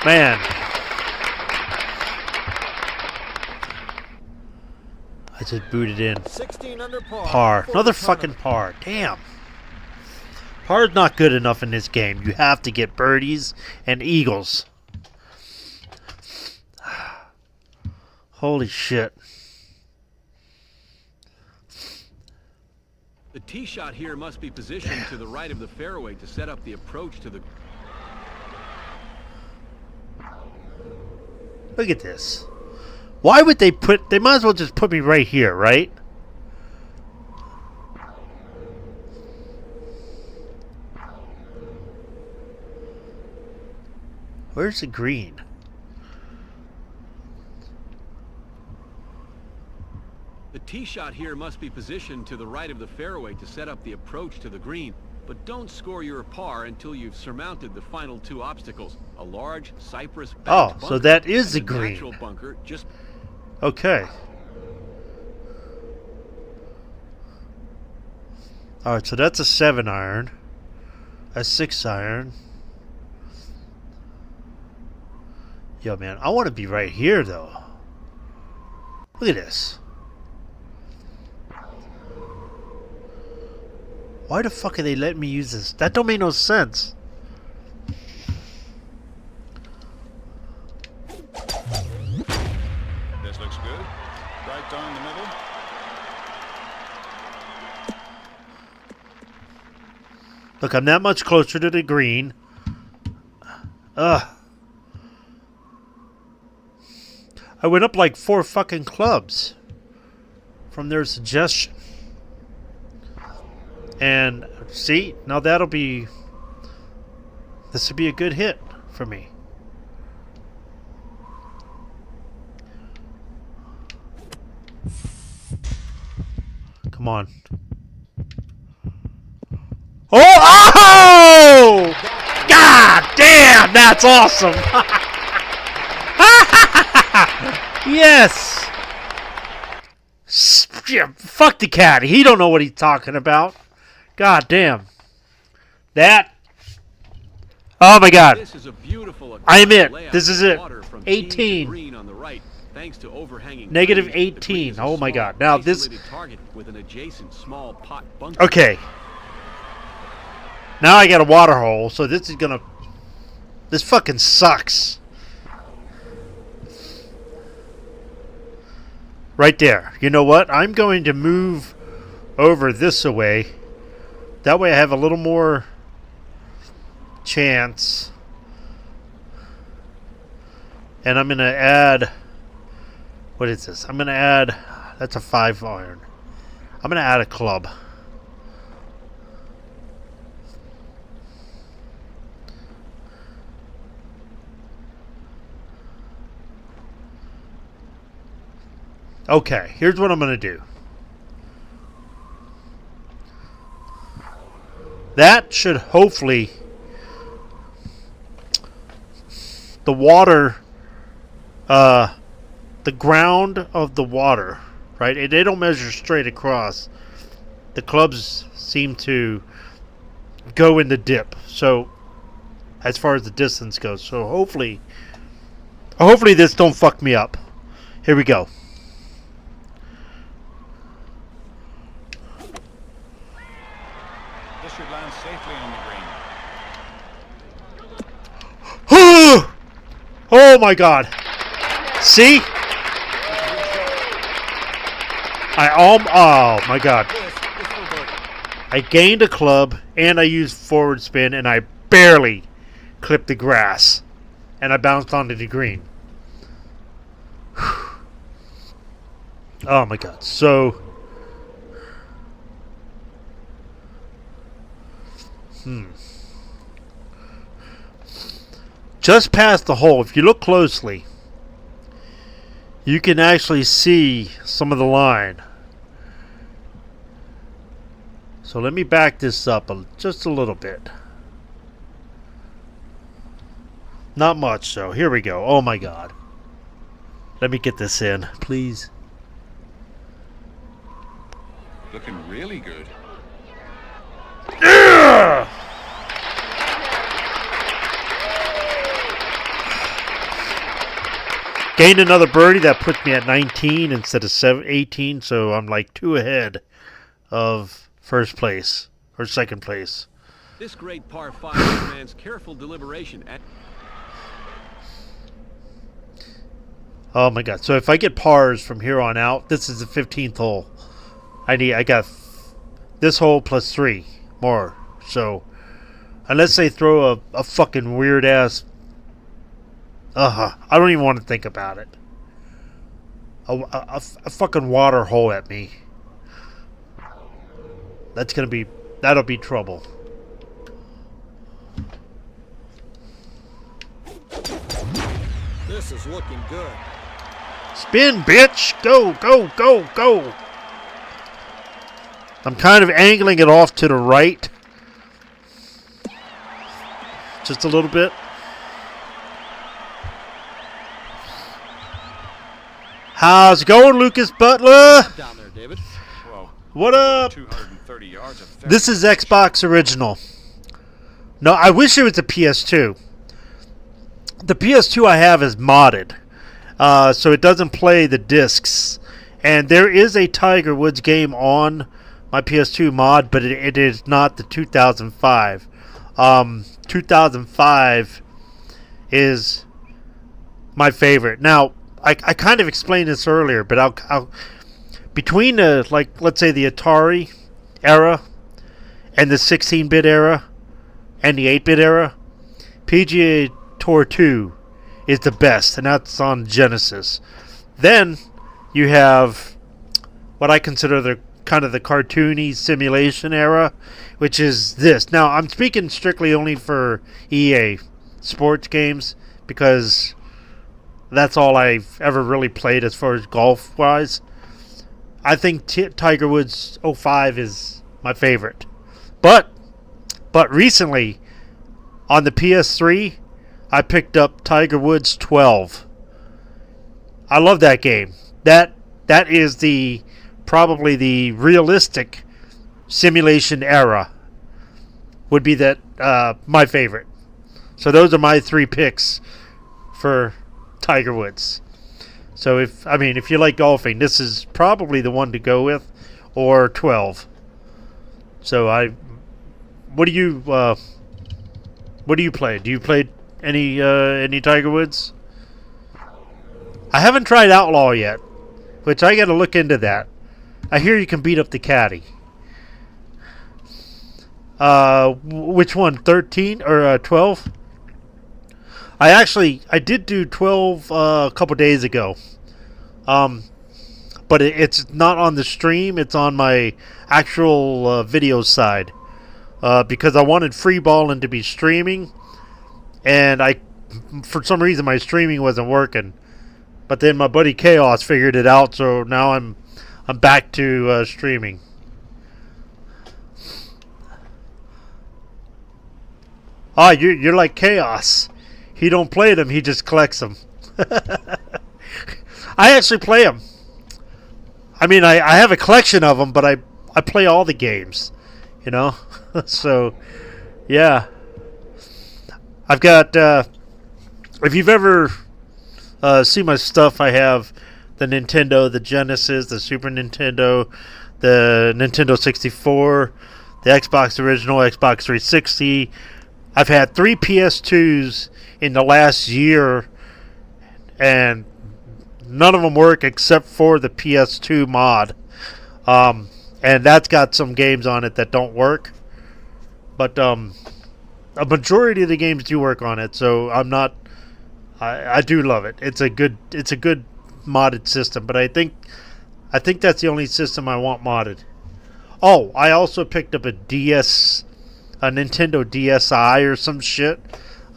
Man. I just booted in. 16 under par. Par. for Another the fucking tournament. par. Damn. Par's not good enough in this game. You have to get birdies and eagles. Holy shit. The tee shot here must be positioned to the right of the fairway to set up the approach to the... Look at this. Why would they put... They might as well just put me right here, right? Where's the green? The tee shot here must be positioned to the right of the fairway to set up the approach to the green. But don't score your par until you've surmounted the final two obstacles. A large cypress banked Oh, so bunker that is the and a green. natural bunker just... Okay. Alright, so that's a 7-iron. A 6-iron. Yo, man, I want to be right here, though. Look at this. Why the fuck are they letting me use this? That don't make no sense. This looks good. Right down the middle. Look, I'm that much closer to the green. Ugh. I went up like 4 fucking clubs from their suggestion. And see, now that'll be... This would be a good hit for me. Come on. Oh! God damn, that's awesome! Yes! Yeah, fuck the cat. He don't know what he's talking about. God damn. That. Oh my God. This is a beautiful I admit, layout this is of it. water from 18. tee to green on the right, thanks to overhanging Negative trees. The green 18. is a Oh my small, God. Now this. isolated target with an adjacent small pot bunker. Okay. Now I got a water hole, so this is gonna. This fucking sucks. Right there. You know what? I'm going to move over this away. That way I have a little more chance. And I'm going to add... What is this? I'm going to add... That's a 5 iron. I'm going to add a club. Okay, here's what I'm going to do. That should hopefully... The water... the ground of the water, right? They don't measure straight across. The clubs seem to go in the dip. So, as far as the distance goes. So hopefully this don't fuck me up. Here we go. This should land safely on the green. Oh my God. See? Oh my God. I gained a club and I used forward spin and I barely clipped the grass and I bounced onto the green. Oh my God. So just past the hole, if you look closely, you can actually see some of the line. So let me back this up just a little bit. Not much, so here we go. Oh my God. Let me get this in, please. Looking really good. Yeah! Gained another birdie that puts me at 19 instead of 18, so I'm like 2 ahead of first place or second place. This great par 5 demands careful deliberation. Oh my God. So if I get pars from here on out, this is the 15th hole. I got this hole plus 3 more. So unless they throw a fucking weird ass, I don't even want to think about it. A fucking water hole at me. That'll be trouble. This is looking good. Spin, bitch! Go, go, go, go! I'm kind of angling it off to the right. Just a little bit. How's it going, Lucas Butler? Down there, David. Whoa. What up? 230 yards of therapy. This is Xbox Original. No, I wish it was a PS2. The PS2 I have is modded, so it doesn't play the discs. And there is a Tiger Woods game on my PS2 mod, but it is not the 2005. 2005 is my favorite. Now, I kind of explained this earlier, but I'll between the, like, let's say the Atari era and the 16-bit era and the 8-bit era, PGA Tour 2 is the best, and that's on Genesis. Then you have what I consider the kind of the cartoony simulation era, which is this. Now, I'm speaking strictly only for EA sports games because that's all I've ever really played as far as golf-wise. I think Tiger Woods 05 is my favorite. But recently, on the PS3, I picked up Tiger Woods 12. I love that game. That is the probably the realistic simulation era would be that my favorite. So those are my 3 picks for Tiger Woods. So if you like golfing, this is probably the one to go with, or 12. So what do you play? Do you play any Tiger Woods? I haven't tried Outlaw yet, which I got to look into that. I hear you can beat up the caddy. Which one? 13 or 12? I did do 12 a couple days ago. But it's not on the stream. It's on my actual video side. Because I wanted Free Ballin' to be streaming, and for some reason my streaming wasn't working. But then my buddy Chaos figured it out, so now I'm back to streaming. Ah, you're like Chaos. He don't play them, he just collects them. I actually play them. I mean, I have a collection of them, but I play all the games, you know? So, yeah. I've got, if you've ever seen my stuff, I have the Nintendo, the Genesis, the Super Nintendo, the Nintendo 64, the Xbox original, Xbox 360. I've had 3 PS2s in the last year, and none of them work except for the PS2 mod. And that's got some games on it that don't work. But a majority of the games do work on it, so I do love it. It's a good modded system, but I think that's the only system I want modded. Oh, I also picked up a Nintendo DSi or some shit.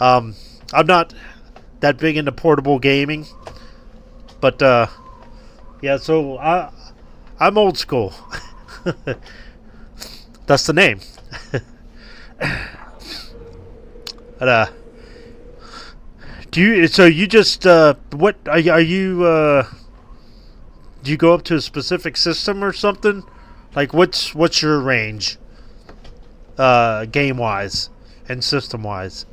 I'm not that big into portable gaming, but yeah. So I'm old school. That's the name. But, do you just what are you do you go up to a specific system or something? Like what's your range game wise and system wise?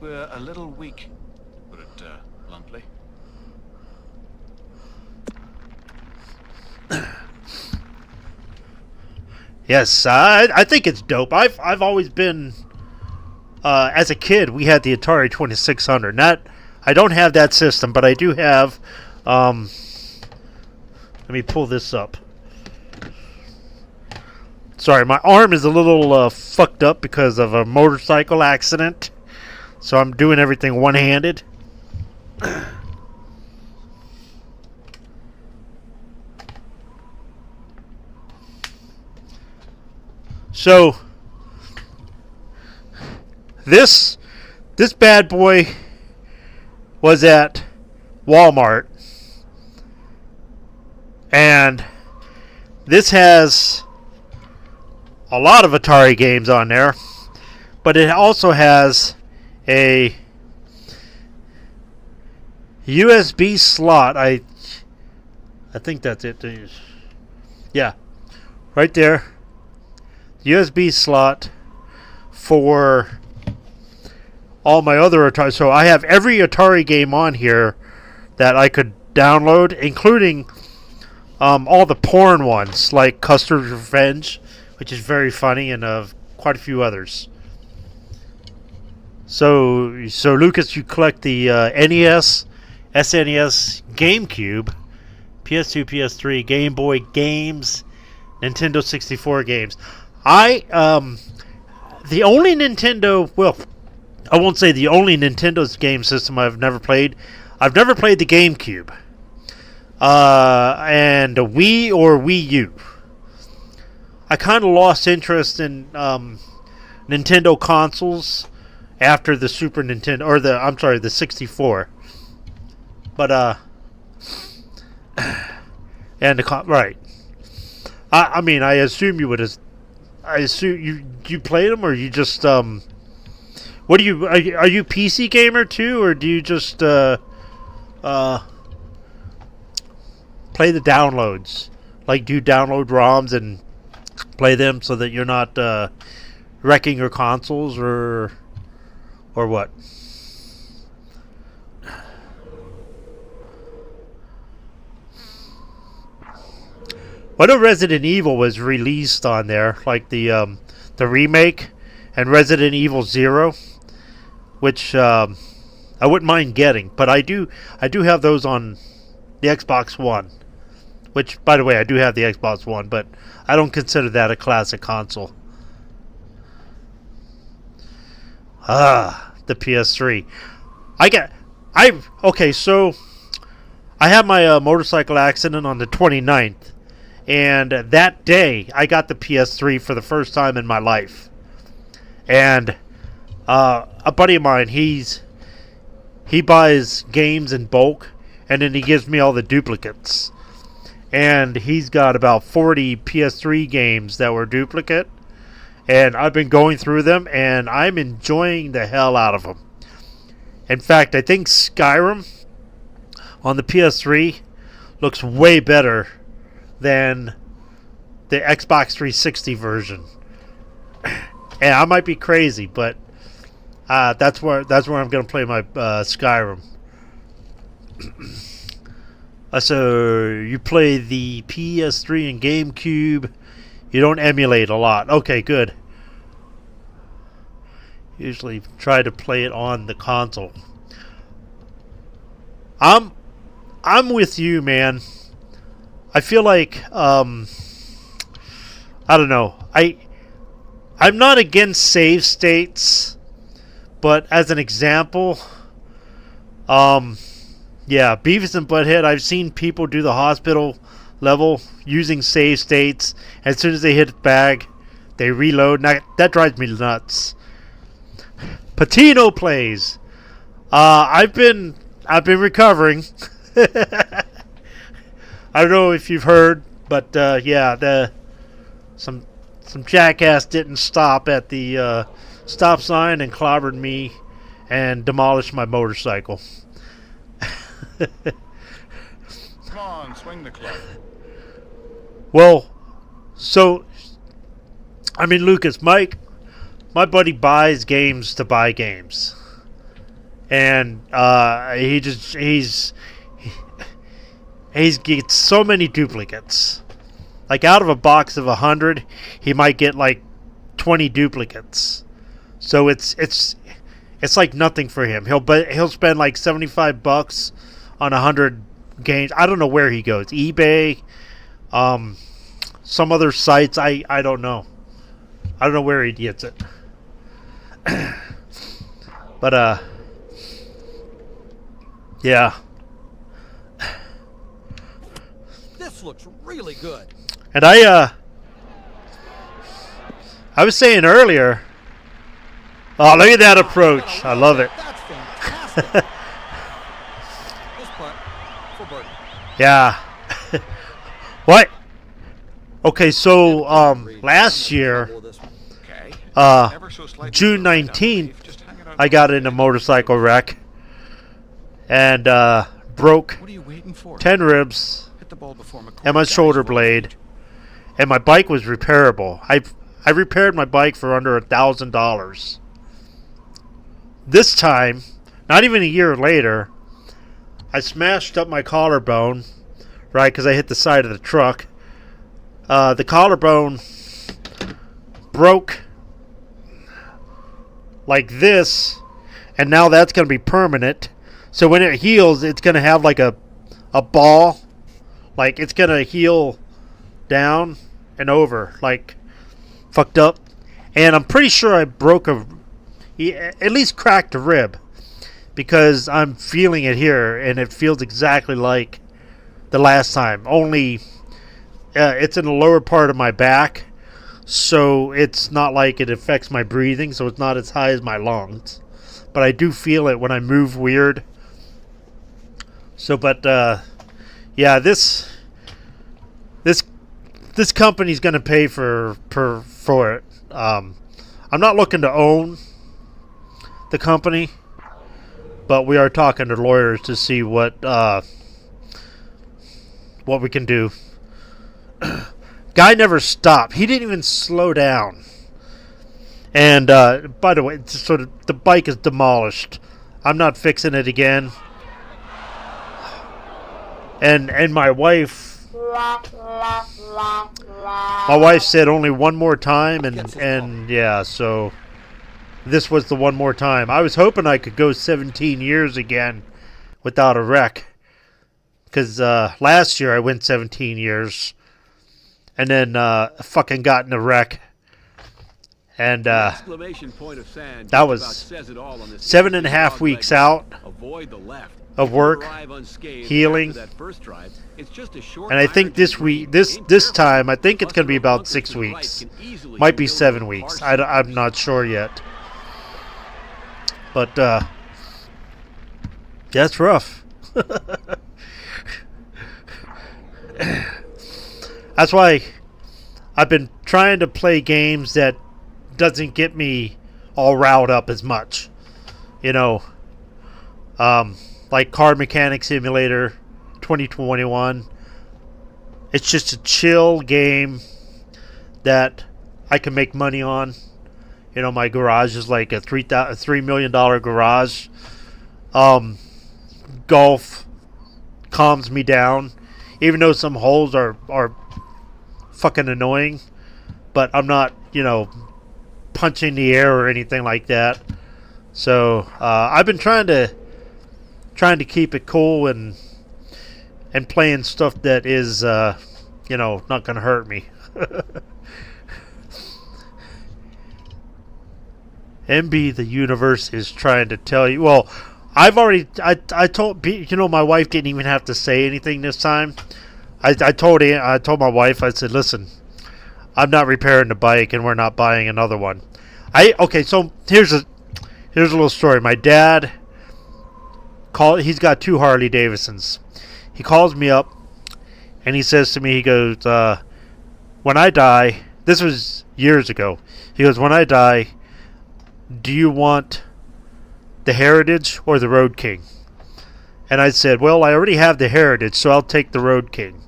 We're a little weak, to put it bluntly. Yes, I think it's dope. I've always been, as a kid, we had the Atari 2600. I don't have that system, but I do have. Let me pull this up. Sorry, my arm is a little fucked up because of a motorcycle accident, so I'm doing everything one-handed. So this bad boy was at Walmart, and this has a lot of Atari games on there, but it also has a USB slot. I think that's it. Yeah, right there. USB slot for all my other Atari. So I have every Atari game on here that I could download, including all the porn ones, like Custer's Revenge, which is very funny, and quite a few others. So Lucas, you collect the NES, SNES, GameCube, PS2, PS3, Game Boy games, Nintendo 64 games. The only Nintendo, well, I won't say the only Nintendo's game system I've never played. I've never played the GameCube, and the Wii or Wii U. I kind of lost interest in Nintendo consoles after the Super Nintendo, or the 64. But right. I mean, I assume you would have. I assume you played them, or you just what do you are you PC gamer too, or do you just play the downloads. Like, do download ROMs and play them so that you're not wrecking your consoles or what? What if Resident Evil was released on there, like the remake and Resident Evil 0, which I wouldn't mind getting, but I do have those on the Xbox One, which, by the way, I do have the Xbox One, but I don't consider that a classic console. The PS3. Okay, so I had my motorcycle accident on the 29th. And that day, I got the PS3 for the first time in my life. And a buddy of mine, he buys games in bulk, and then he gives me all the duplicates. And he's got about 40 PS3 games that were duplicate. And I've been going through them, and I'm enjoying the hell out of them. In fact, I think Skyrim on the PS3 looks way better than the Xbox 360 version. And I might be crazy, but that's where I'm going to play my Skyrim. So you play the PS3 and GameCube. You don't emulate a lot. Okay, good. Usually try to play it on the console. I'm with you, man. I feel like I don't know. I'm not against save states, but as an example, yeah, Beavis and Butthead, I've seen people do the hospital level using save states. As soon as they hit the bag, they reload. And that drives me nuts. Patino plays. I've been recovering. I don't know if you've heard, but yeah, some jackass didn't stop at the stop sign and clobbered me and demolished my motorcycle. Come on, swing the club. Well, so I mean, Lucas, my buddy buys games to buy games, and he gets so many duplicates. Like, out of a box of 100, he might get like 20 duplicates. So it's like nothing for him. He'll spend like $75 on 100 games. I don't know where he goes. eBay, some other sites. I don't know. I don't know where he gets it. But yeah. This looks really good. And I was saying earlier. Oh, look at that approach! I love it. That's fantastic. This putt for birdie. Yeah. What? Okay, so last year, Okay. Ever so slightly June further down, 19th, Dave. Just hang it out. I got in a motorcycle wreck and broke What are you waiting for? 10 ribs Hit the ball before McCoy and my dies shoulder for blade, and my bike was repairable. I repaired my bike for under $1,000. This time, not even a year later, I smashed up my collarbone, right, because I hit the side of the truck. The collarbone broke like this, and now that's going to be permanent. So when it heals, it's going to have like a ball. Like, it's going to heal down and over, like fucked up. And I'm pretty sure I broke at least cracked a rib, because I'm feeling it here, and it feels exactly like the last time. Only it's in the lower part of my back, so it's not like it affects my breathing, so it's not as high as my lungs. But I do feel it when I move weird. So, but yeah, this company's gonna pay for it. I'm not looking to own the company, but we are talking to lawyers to see what we can do. Guy never stopped. He didn't even slow down. And by the way, the bike is demolished. I'm not fixing it again. And my wife said only one more time, and yeah, so this was the one more time. I was hoping I could go 17 years again without a wreck, because last year I went 17 years and then fucking got in a wreck, and that was 7.5 weeks out of work, healing, and I think this time, I think it's going to be about 6 weeks. Might be 7 weeks. I'm not sure yet. But, yeah, it's rough. That's why I've been trying to play games that doesn't get me all riled up as much. You know, like Car Mechanic Simulator 2021. It's just a chill game that I can make money on. You know, my garage is like a $3 million garage. Golf calms me down, even though some holes are fucking annoying. But I'm not, you know, punching the air or anything like that. So I've been trying to keep it cool and playing stuff that is, you know, not going to hurt me. MB, the universe is trying to tell you. Well, I've already, I told, you know, my wife didn't even have to say anything this time. I told my wife, I said, listen, I'm not repairing the bike and we're not buying another one. Okay, so here's a little story. My dad he's got 2 Harley Davidsons. He calls me up and he says to me, he goes, when I die, this was years ago. He goes, when I die, do you want the Heritage or the Road King? And I said, well, I already have the Heritage, so I'll take the Road King.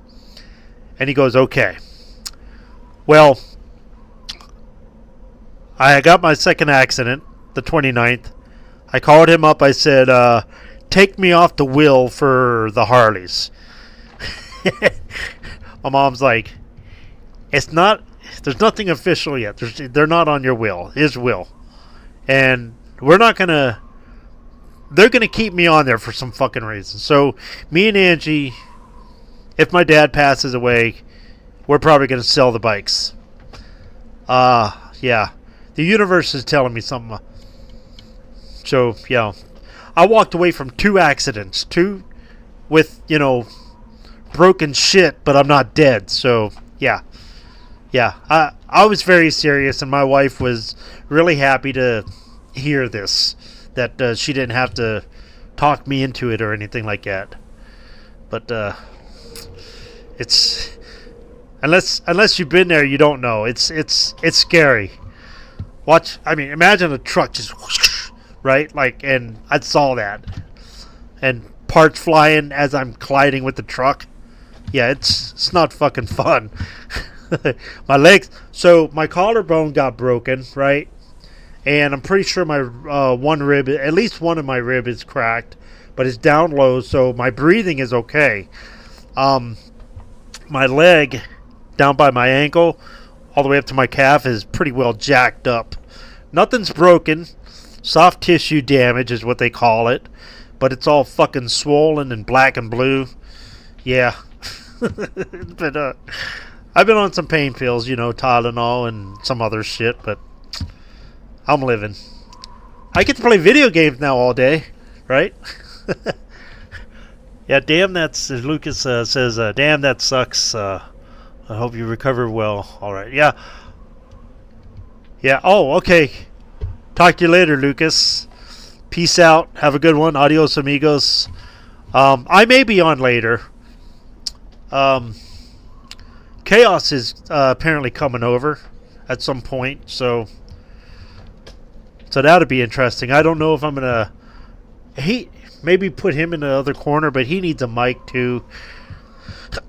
And he goes, okay. Well, I got my second accident, the 29th. I called him up. I said, take me off the will for the Harleys. My mom's like, there's nothing official yet. They're not on your will. His will. And they're going to keep me on there for some fucking reason. So me and Angie, if my dad passes away, we're probably going to sell the bikes. Yeah. The universe is telling me something. So, yeah. I walked away from 2 accidents. 2 with, you know, broken shit, but I'm not dead. So, yeah. Yeah. I was very serious, and my wife was really happy to hear this. That she didn't have to talk me into it or anything like that. But, it's... Unless you've been there, you don't know. It's scary. Imagine a truck just... Right? And I saw that. And parts flying as I'm colliding with the truck. Yeah, it's not fucking fun. My legs... So, my collarbone got broken, right? And I'm pretty sure my one rib... At least one of my rib is cracked. But it's down low, so my breathing is okay. My leg, down by my ankle, all the way up to my calf, is pretty well jacked up. Nothing's broken. Soft tissue damage is what they call it. But it's all fucking swollen and black and blue. Yeah. But I've been on some pain pills, you know, Tylenol and some other shit, but I'm living. I get to play video games now all day, right? Yeah, damn, that's, as Lucas says, damn, that sucks. I hope you recover well. All right, yeah. Yeah, oh, okay. Talk to you later, Lucas. Peace out. Have a good one. Adios, amigos. I may be on later. Chaos is apparently coming over at some point, so that'll be interesting. I don't know if I'm gonna he maybe put him in the other corner, but he needs a mic too.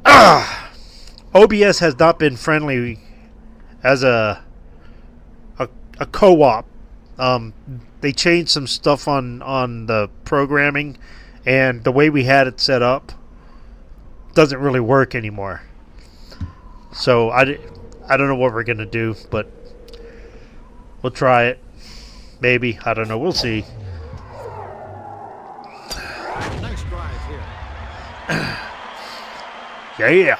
OBS has not been friendly as a co-op. They changed some stuff on the programming, and the way we had it set up doesn't really work anymore. So I don't know what we're gonna do, but we'll try it. Maybe, I don't know. We'll see. Nice drive here. Yeah.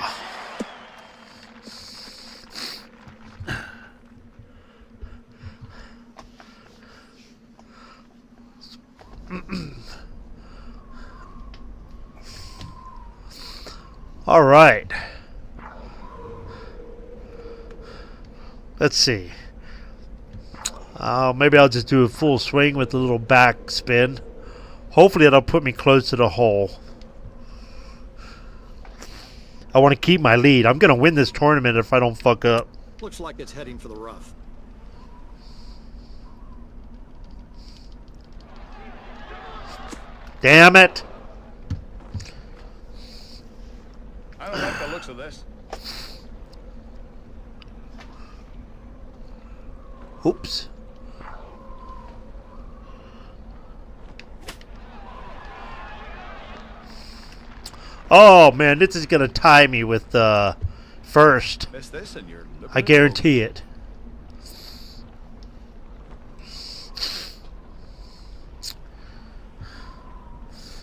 All right. Let's see. Maybe I'll just do a full swing with a little back spin. Hopefully that'll put me close to the hole. I want to keep my lead. I'm going to win this tournament if I don't fuck up. Looks like it's heading for the rough. Damn it. I don't like the looks of this. Oops. Oh man, this is gonna tie me with first. Miss this and you're looking I guarantee it.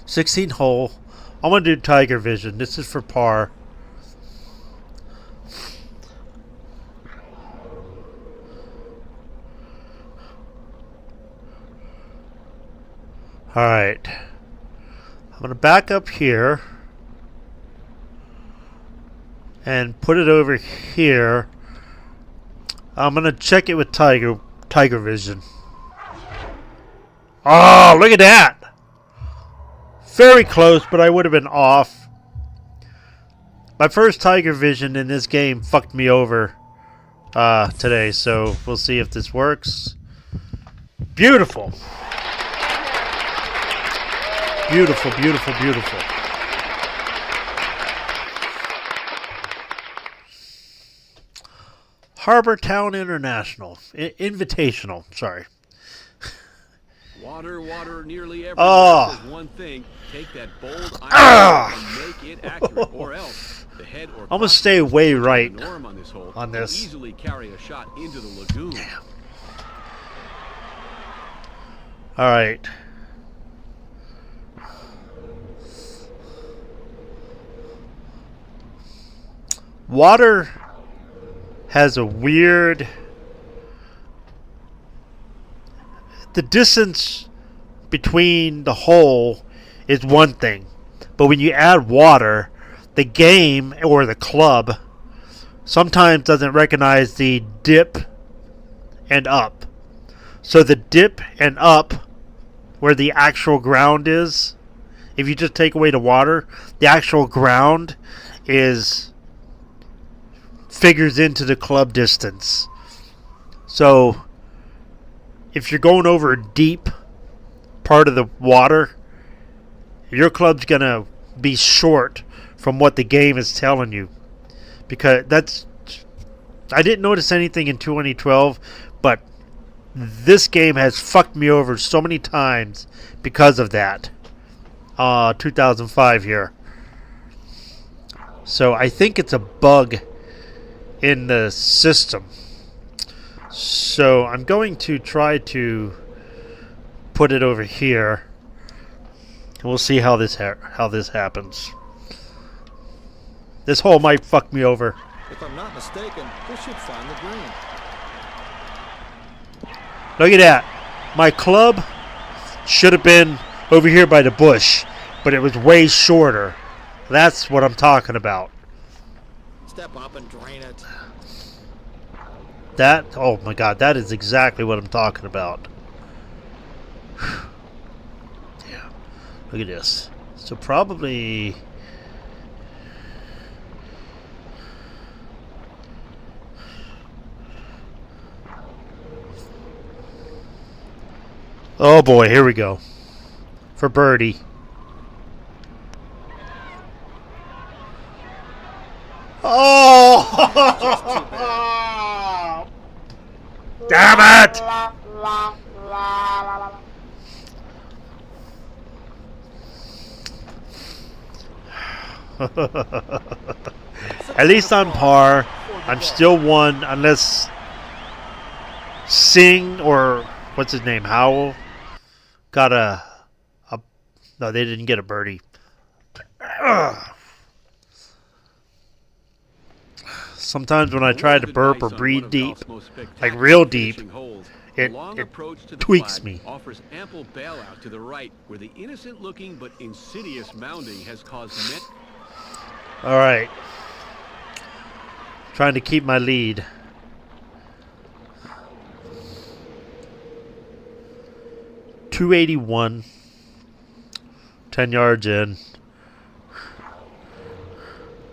$16 hole. I'm gonna do Tiger Vision. This is for par. All right. I'm gonna back up here and put it over here. I'm gonna check it with Tiger Vision. Oh, look at that! Very close, but I would have been off. My first Tiger Vision in this game fucked me over today, so we'll see if this works. Beautiful. Beautiful, beautiful, beautiful. Harbour Town International. Invitational, sorry. Water nearly everywhere. Oh. Says one thing, take that bold iron and make it accurate, or else the head or I'm gonna stay way right norm on this hole on this. can easily carry a shot into the lagoon. Damn. All right. Water has a weird... The distance between the hole is one thing, but when you add water, the game or the club sometimes doesn't recognize the dip and up. So the dip and up, where the actual ground is, if you just take away the water, the actual ground figures into the club distance. So if you're going over a deep part of the water, your club's gonna be short from what the game is telling you, because I didn't notice anything in 2012, but this game has fucked me over so many times because of that. 2005 here. So I think it's a bug in the system. So I'm going to try to put it over here, and we'll see how this happens. This hole might fuck me over. If I'm not mistaken, this should find the green. Look at that. My club should have been over here by the bush, but it was way shorter. That's what I'm talking about. Step up and drain it. That, oh my god, that is exactly what I'm talking about. Yeah, look at this. So probably... Oh boy, here we go. for birdie. Oh! Damn it! At least on par. I'm still one, unless Singh or what's his name, Howell, got a no, they didn't get a birdie. Sometimes when I try to burp or breathe deep, like real deep, it tweaks me. Offers ample bailout to the right, where the innocent-looking but insidious mounding has caused many. All right, trying to keep my lead. .281, 10 yards in.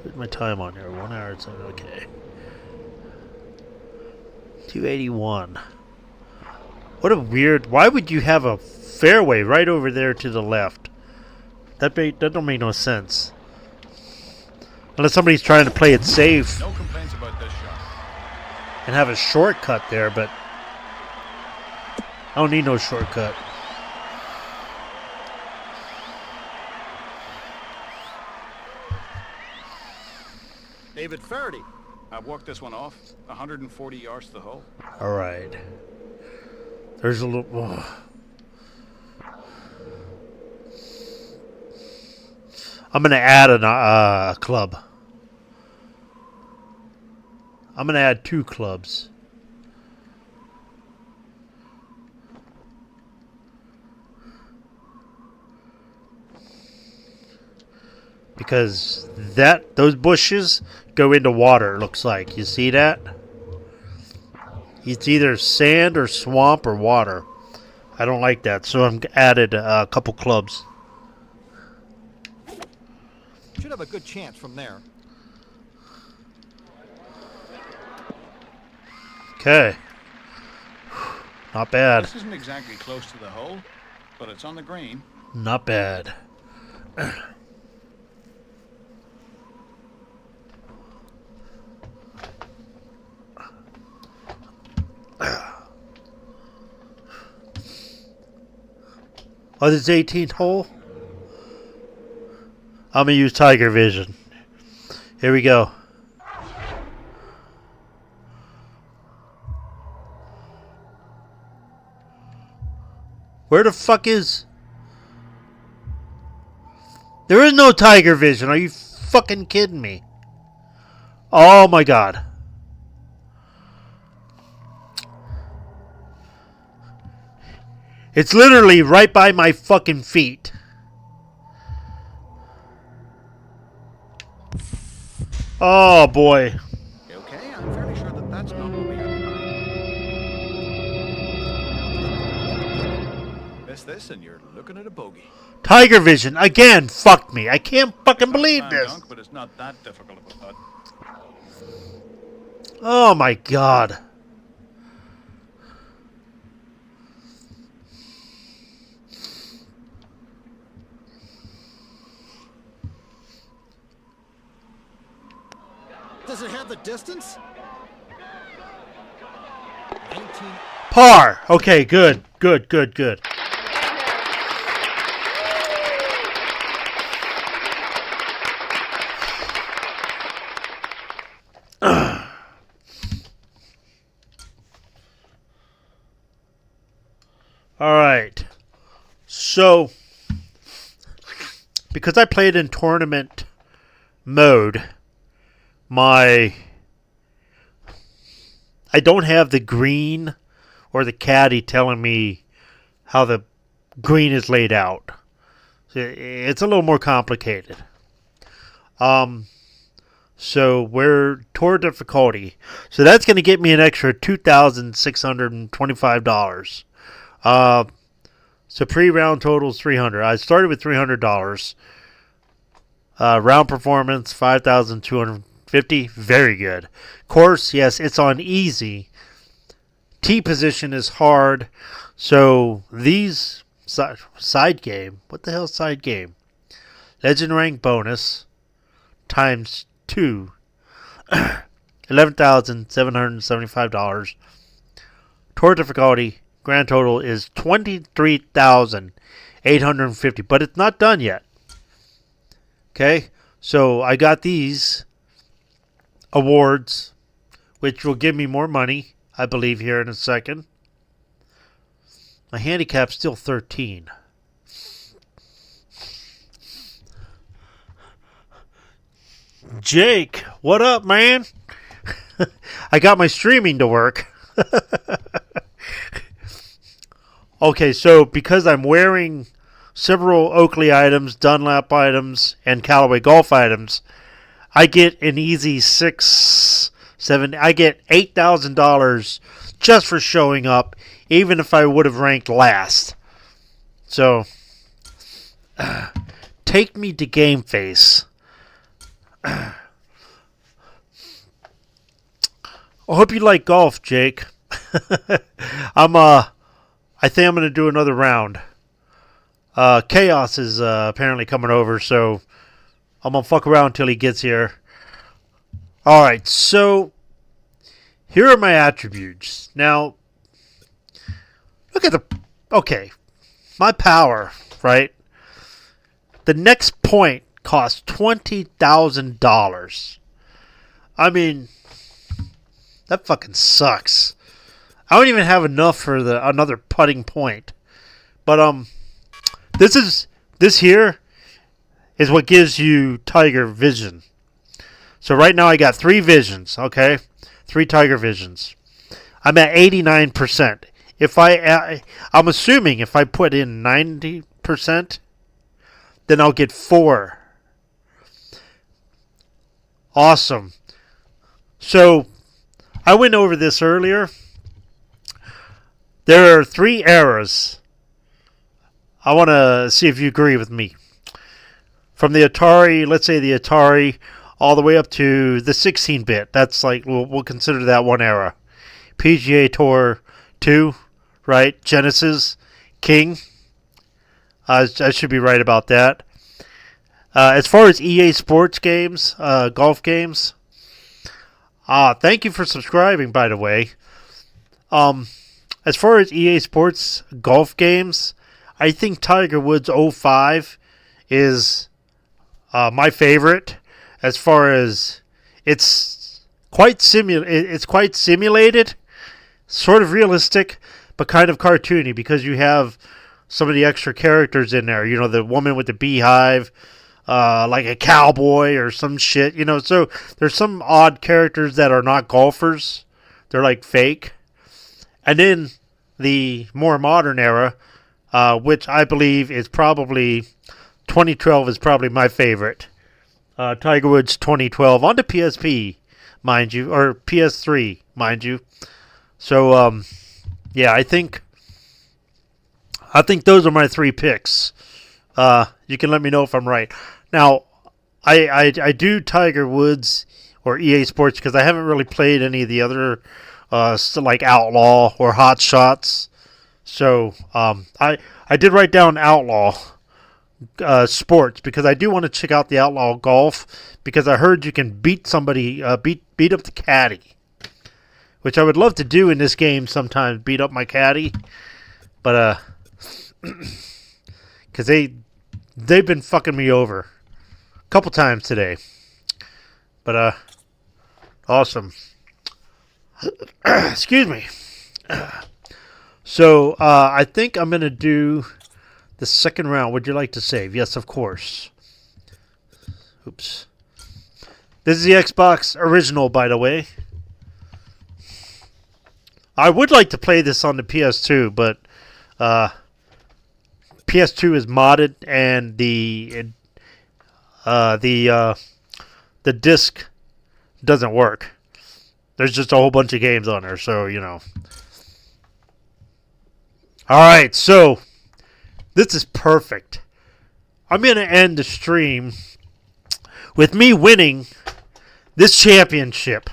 What's my time on here? 1 hour. So okay. 281. What a weird. Why would you have a fairway right over there to the left? That don't make no sense. Unless somebody's trying to play it safe No complaints about this shot. and have a shortcut there, but I don't need no shortcut. David Faraday. I've walked this one off. 140 yards to the hole. All right. There's a little. Oh. I'm gonna add a club. I'm gonna add 2 clubs. Because those bushes go into water, it looks like. You see that? It's either sand or swamp or water. I don't like that, so I'm added a couple clubs. Should have a good chance from there. Okay. Not bad. This isn't exactly close to the hole, but it's on the green. Not bad. Oh, this 18th hole? I'm going to use Tiger Vision. Here we go. Where the fuck is... There is no Tiger Vision. Are you fucking kidding me? Oh my god. It's literally right by my fucking feet. Oh boy. Okay, I'm fairly sure that that's not what we have in mind. Miss this and you're looking at a bogey. Tiger Vision again fucked me. I can't fucking believe Slam this. dunk, but it's not that difficult of a putt. Oh my god. Does it have the distance? 19. Par. Okay, good. Good, good, good. All right. So, because I played in tournament mode, I don't have the green or the caddy telling me how the green is laid out. It's a little more complicated. So we're tour difficulty. So that's going to get me an extra $2,625. So pre-round total is $300. I started with $300. Round performance $5,250. Very good. Course, yes, it's on easy. Tee position is hard. So these side game. What the hell side game? Legend rank bonus times 2. $11,775. Tour difficulty, grand total is 23,850, but it's not done yet. Okay, so I got these awards, which will give me more money, I believe, here in a second. My handicap's still 13. Jake, what up, man? I got my streaming to work. Okay, so because I'm wearing several Oakley items, Dunlap items, and Callaway Golf items, I get an easy I get $8,000 just for showing up, even if I would have ranked last. So, take me to Game Face. I hope you like golf, Jake. I think I'm going to do another round. Chaos is apparently coming over, so I'm going to fuck around until he gets here. Alright, so here are my attributes. Now, look at my power, right? The next point costs $20,000. I mean, that fucking sucks. I don't even have enough for another putting point. But this here is what gives you Tiger Vision. So right now I got 3 visions, okay? 3 Tiger Visions. I'm at 89%. I'm assuming if I put in 90%, then I'll get 4. Awesome. So I went over this earlier. There are 3 eras. I want to see if you agree with me. From the Atari, let's say the Atari, all the way up to the 16-bit. That's like, we'll consider that one era. PGA Tour 2, right? Genesis, King. I should be right about that. As far as EA Sports games, golf games, thank you for subscribing, by the way. As far as EA Sports golf games, I think Tiger Woods 05 is my favorite. As far as it's quite simulated, sort of realistic, but kind of cartoony because you have some of the extra characters in there. You know, the woman with the beehive, like a cowboy or some shit. You know, so there's some odd characters that are not golfers. They're like fake. And then the more modern era, which I believe is probably 2012 is probably my favorite. Tiger Woods 2012 on the PSP, mind you, or PS3, mind you. So, yeah, I think those are my 3 picks. You can let me know if I'm right. Now, I do Tiger Woods or EA Sports because I haven't really played any of the other like Outlaw or Hot Shots. So I did write down Outlaw Sports because I do want to check out the Outlaw Golf because I heard you can beat somebody, beat up the caddy, which I would love to do in this game sometimes, beat up my caddy. But because they've been fucking me over a couple times today. But awesome. Excuse me. So, I think I'm going to do the second round. Would you like to save? Yes, of course. Oops. This is the Xbox original, by the way. I would like to play this on the PS2, but PS2 is modded and the disc doesn't work. There's just a whole bunch of games on there, so, you know. Alright, so this is perfect. I'm going to end the stream with me winning this championship.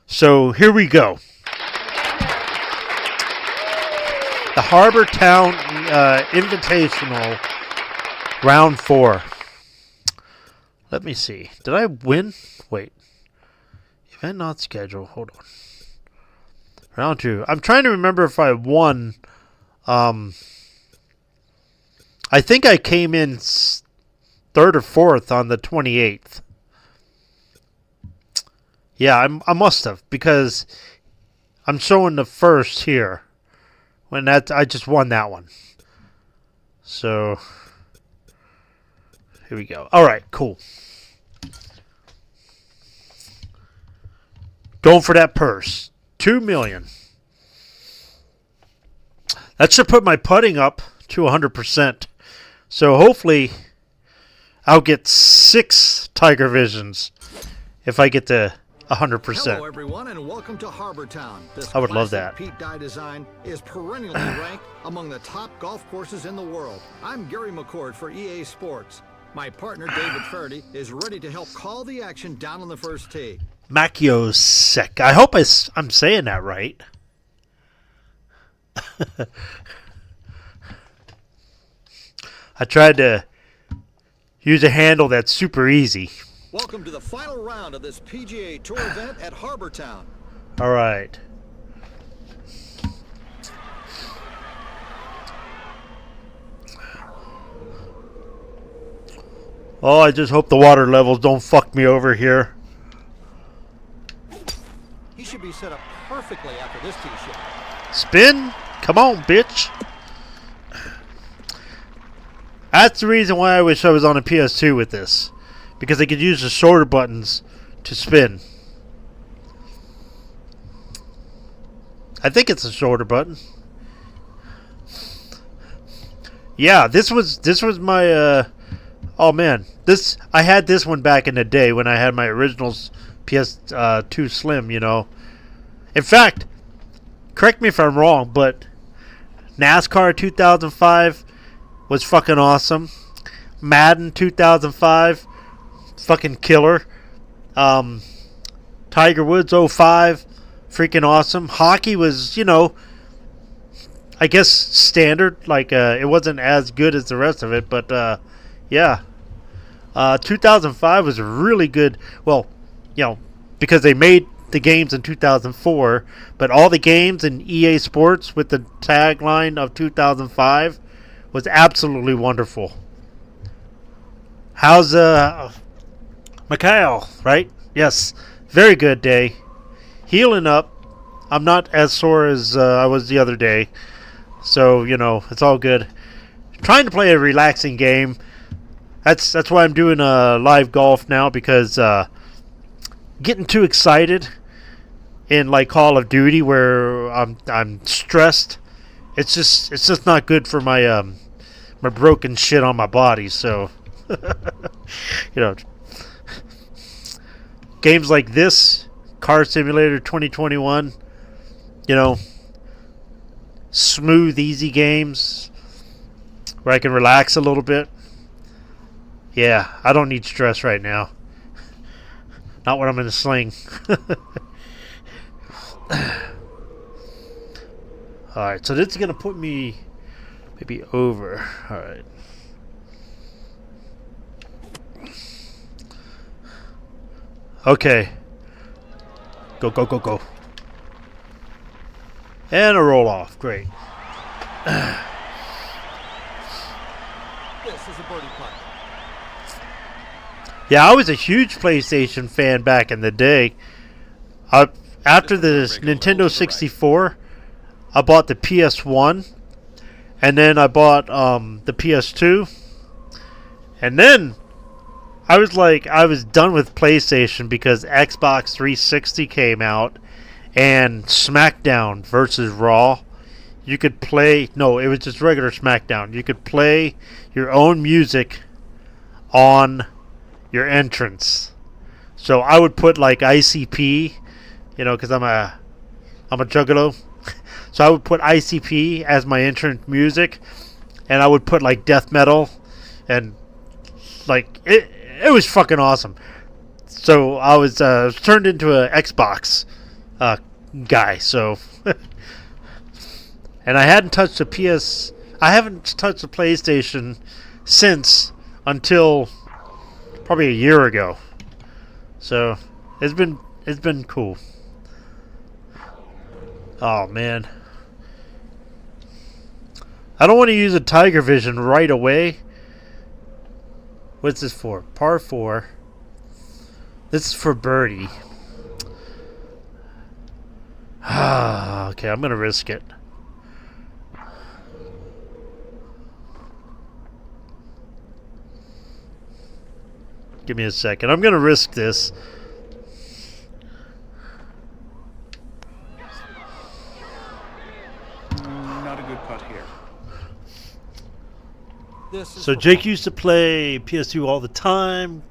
So here we go. the Harbour Town Invitational Round 4. Let me see. Did I win? Wait. Event not scheduled. Hold on. Round 2. I'm trying to remember if I won. I think I came in 3rd or 4th on the 28th. Yeah, I must have, because I'm showing the first here. When I just won that one. So here we go. All right, cool. Going for that purse. $2 million. That should put my putting up to 100%. So hopefully I'll get 6 Tiger Visions if I get to 100%. Hello, everyone, and welcome to Harbour Town. This I would love classic that. Pete Dye design is perennially ranked among the top golf courses in the world. I'm Gary McCord for EA Sports. My partner, David Faraday, is ready to help call the action down on the first tee. Makiosek. I hope I'm saying that right. I tried to use a handle that's super easy. Welcome to the final round of this PGA Tour event at Harbour Town. All right. Oh, I just hope the water levels don't fuck me over here. He should be set up perfectly after this tee shot. Spin? Come on, bitch. That's the reason why I wish I was on a PS2 with this. Because I could use the shoulder buttons to spin. I think it's a shoulder button. Yeah, this was my oh man, I had this one back in the day when I had my original PS2 Slim, you know. In fact, correct me if I'm wrong, but NASCAR 2005 was fucking awesome. Madden 2005, fucking killer. Tiger Woods 05, freaking awesome. Hockey was, you know, I guess standard. Like, it wasn't as good as the rest of it, but yeah. 2005 was really good. Well, you know, because they made the games in 2004, but all the games in EA Sports with the tagline of 2005 was absolutely wonderful. How's Mikhail, right? Yes, very good day. Healing up. I'm not as sore as I was the other day, so you know it's all good. Trying to play a relaxing game. That's why I'm doing live golf now, because getting too excited in like Call of Duty where I'm stressed. It's just not good for my my broken shit on my body. So you know, games like this, Car Simulator 2021, you know, smooth, easy games where I can relax a little bit. Yeah, I don't need stress right now. Not when I'm in a sling. Alright, so this is going to put me maybe over. Alright. Okay. Go, go, go, go. And a roll off. Great. This is a birdie putt. Yeah, I was a huge PlayStation fan back in the day. After the Nintendo 64, I bought the PS1, and then I bought the PS2, and then I was done with PlayStation because Xbox 360 came out, and SmackDown versus Raw. You could play, no, it was just regular SmackDown. You could play your own music on your entrance. So I would put like ICP, you know, because I'm a juggalo. So I would put ICP as my entrance music, and I would put like death metal, and like it was fucking awesome. So I was turned into an Xbox guy. So and I hadn't touched the PS. I haven't touched the PlayStation since until probably a year ago. So it's been cool. Oh man, I don't want to use a Tiger Vision right away. What's this for? Par 4. This is for birdie. Okay, I'm gonna risk it. Give me a second. I'm gonna risk this. Not a good putt here. So Jake used to play PS2 all the time.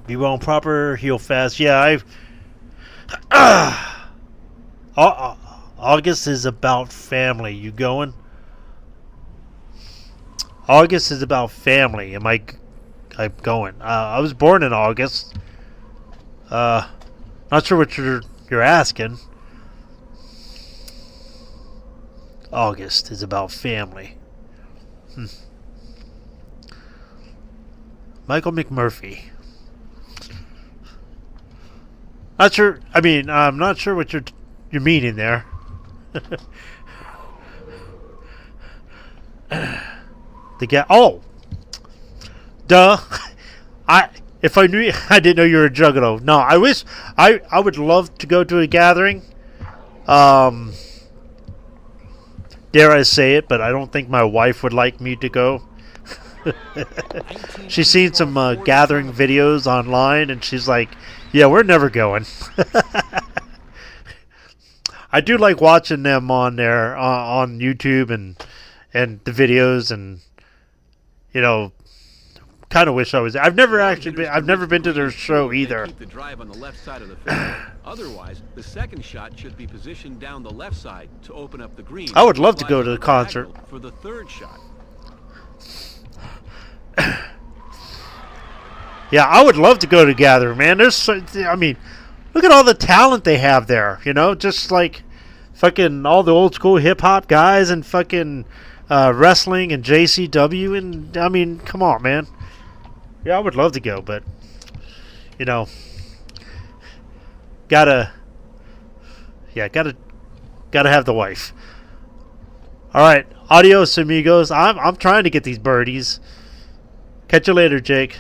Be well and proper, heal fast. Yeah, August is about family. You going? August is about family. I'm going. I was born in August. Not sure what you're asking. August is about family. Michael McMurphy. Not sure. I mean, I'm not sure what you're meaning there. The guy. Oh, duh. If I knew, I didn't know you were a juggalo. No, I wish. I would love to go to a gathering. Dare I say it, but I don't think my wife would like me to go. She's seen some gathering videos online, and she's like, "Yeah, we're never going." I do like watching them on there on YouTube and the videos, and kind of wish I was. I've never been to their show either. Keep the drive on the left side of the fairway. Otherwise, the second shot should be positioned down the left side to open up the green. I would love to go to the concert for the third shot. Yeah, I would love to go to Gather, man. I mean, look at all the talent they have there. Just like fucking all the old school hip hop guys and fucking wrestling and JCW, and I mean, come on, man. Yeah, I would love to go, but gotta have the wife. All right, adios, amigos. I'm trying to get these birdies. Catch you later, Jake.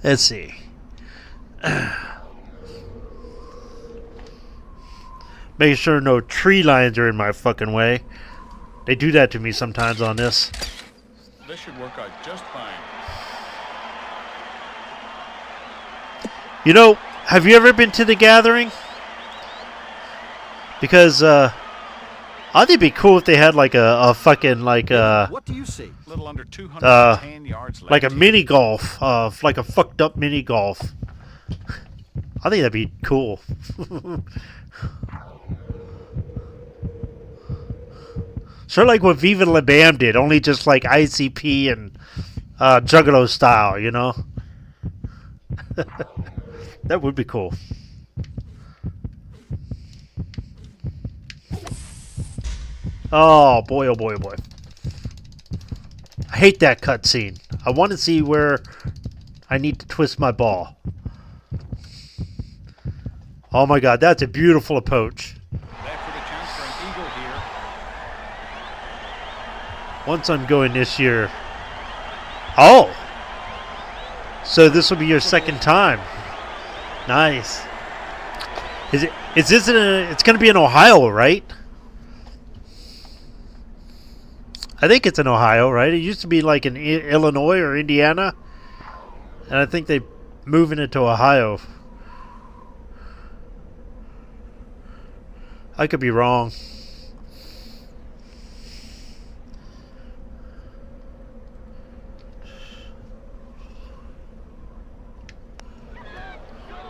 Let's see. Making sure no tree lines are in my fucking way. They do that to me sometimes on this. This should work out just fine. Have you ever been to the gathering? Because I think it'd be cool if they had like a fucking like What do you see? A little under 210 yards left. like a mini golf, like a fucked up mini golf. I think that'd be cool. Sort of like what Viva La Bam did, only just like ICP and Juggalo style, That would be cool. Oh boy, oh boy, oh boy. I hate that cutscene. I want to see where I need to twist my ball. Oh my god, that's a beautiful approach. Back for the chance for an eagle here. Once I'm going this year. Oh! So this will be your second time. Nice. It's going to be in Ohio, right? I think it's in Ohio, right? It used to be like in Illinois or Indiana. And I think they're moving it to Ohio. I could be wrong.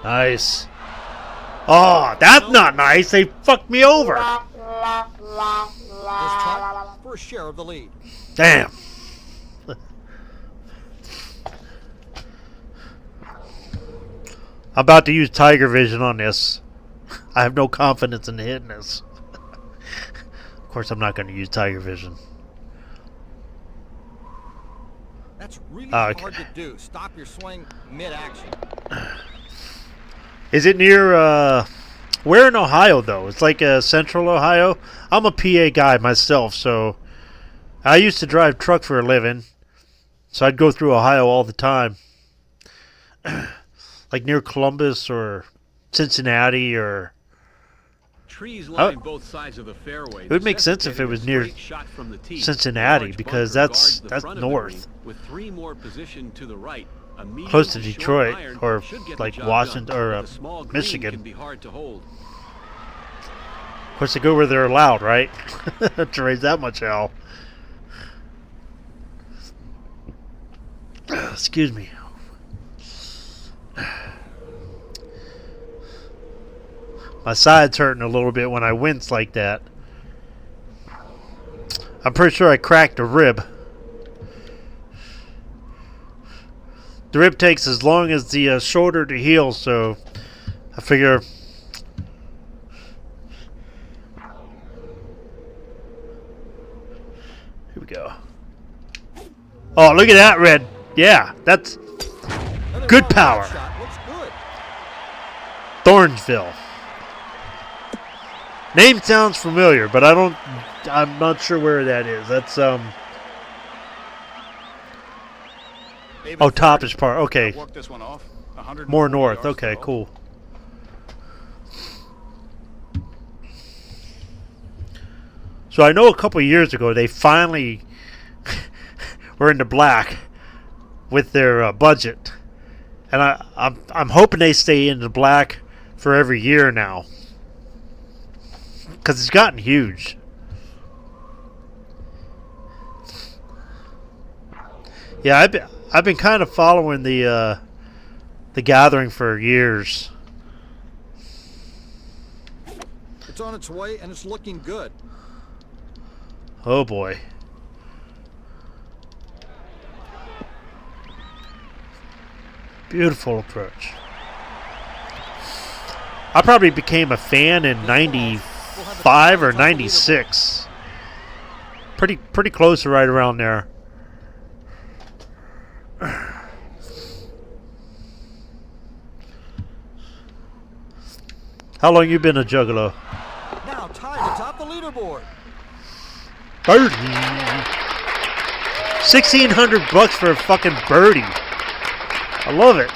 Nice. Oh, that's not nice. They fucked me over. This putt for a share of the lead. Damn. I'm about to use Tiger Vision on this. I have no confidence in hitting this. Of course, I'm not going to use Tiger Vision. That's really Okay. hard to do. Stop your swing mid-action. Is it near, where in Ohio, though? It's like central Ohio. I'm a PA guy myself, so I used to drive truck for a living, so I'd go through Ohio all the time. Like near Columbus or Cincinnati or... Trees line both sides of the fairway. It would make sense if it was near Cincinnati, because that's north. With 3 more positioned to the right, a medium Close to short Detroit, iron or should get the like job Washington, done, or but the small green Michigan. can be hard to hold. Of course, they go where they're allowed, right? To raise that much hell. Excuse me. My side's hurting a little bit when I wince like that. I'm pretty sure I cracked a rib. The rib takes as long as the shoulder to heal, so I figure... Here we go. Oh, look at that red. Yeah, that's good power. Shot looks good. Thornsville. Name sounds familiar, but I'm not sure where that is. That's David oh, top Furry is part. Okay. worked this one off. 140 More north. yards Okay, to go. cool. So I know a couple of years ago they finally were in the black with their budget, and I'm hoping they stay in the black for every year now, because it's gotten huge. Yeah, I've been kind of following the Gathering for years. It's on its way, and it's looking good. Oh boy. Beautiful approach. I probably became a fan in 95 or 96. Pretty close to right around there. How long you been a juggalo? Now tied atop the leaderboard. 30. $1,600 for a fucking birdie. I love it.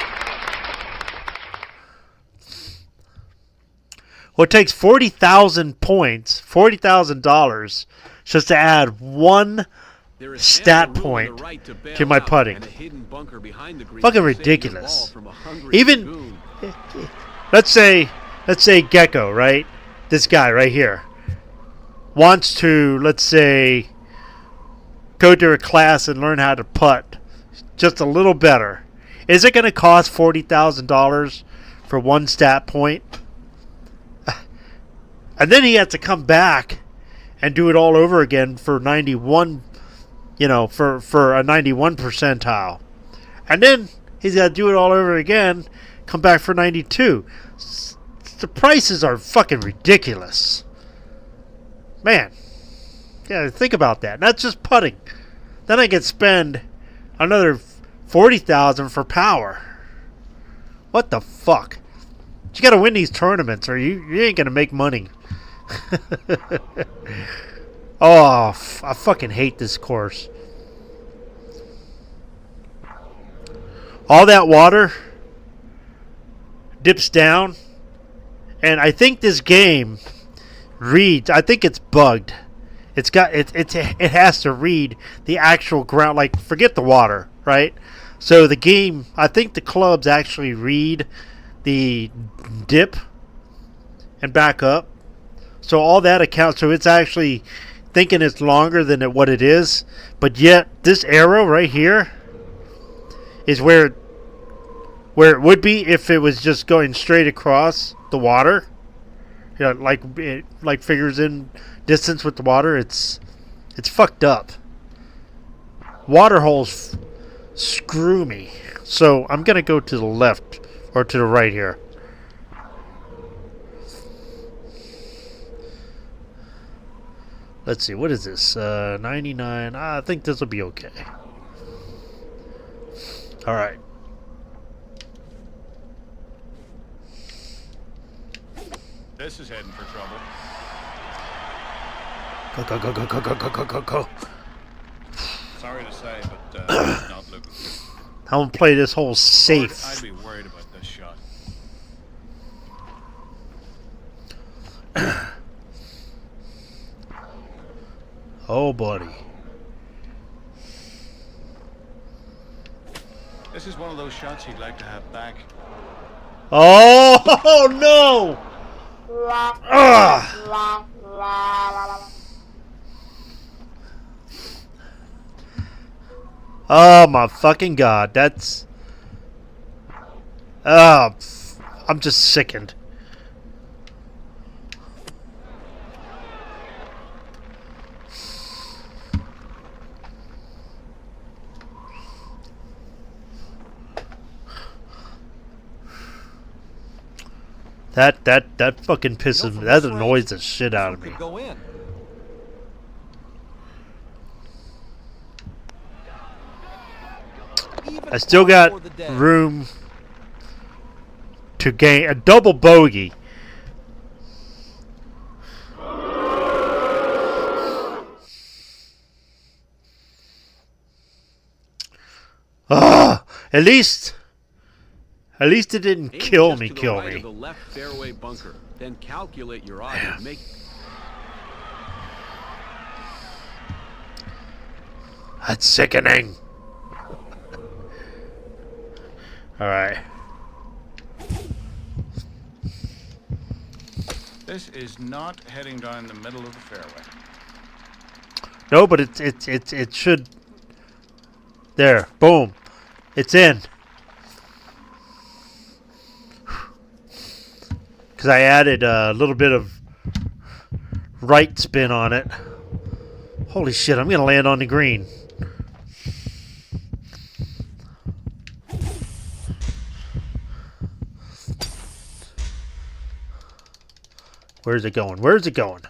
Well, it takes 40,000 points, $40,000, just to add one There is stat ample room point on the right to bail to my out, putting. and a hidden bunker behind the green Fucking to save your ridiculous. ball from a hungry Even lagoon. let's say Gecko, right? This guy right here wants to, let's say, go to a class and learn how to putt just a little better. Is it going to cost $40,000 for one stat point? And then he has to come back and do it all over again for 91, for a 91 percentile. And then he's got to do it all over again, come back for 92. The prices are fucking ridiculous. Man. Yeah, think about that. Not just putting. Then I could spend another $40,000 for power. What the fuck? You got to win these tournaments, or you ain't gonna make money. Oh, I fucking hate this course. All that water dips down, and I think this game reads. I think it's bugged. It has to read the actual ground. Like, forget the water, right? So the game, I think the clubs actually read the dip and back up. So all that accounts. So it's actually thinking it's longer than what it is. But yet this arrow right here is where it would be if it was just going straight across the water. Like figures in distance with the water. It's fucked up. Water holes screw me. So I'm gonna go to the left Or to the right here. Let's see, what is this? 99. I think this will be okay. Alright. This is heading for trouble. Go, go, go, go, go, go, go, go, go, go. Sorry to say, but not looking good. I'm gonna play this whole safe. I'd be worried about this shot. Oh, buddy. This is one of those shots you'd like to have back. Oh, no! Ugh. Oh my fucking god, that's... I'm just sickened. That fucking pisses me. That annoys the shit out of me. Go in. I still got room to gain a double bogey. At least it didn't kill me. The left fairway bunker. Then calculate your odds and make. That's sickening. All right. This is not heading down the middle of the fairway. No, but it should. There, boom, it's in. Because I added a little bit of right spin on it. Holy shit! I'm gonna land on the green. Where's it going? Where's it going?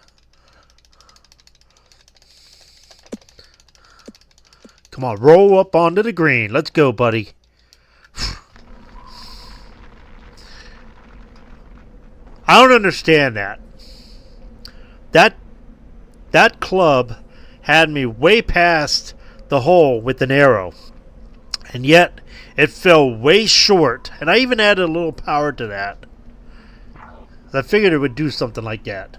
Come on, roll up onto the green. Let's go, buddy. I don't understand that. That club had me way past the hole with an arrow. And yet, it fell way short. And I even added a little power to that. I figured it would do something like that.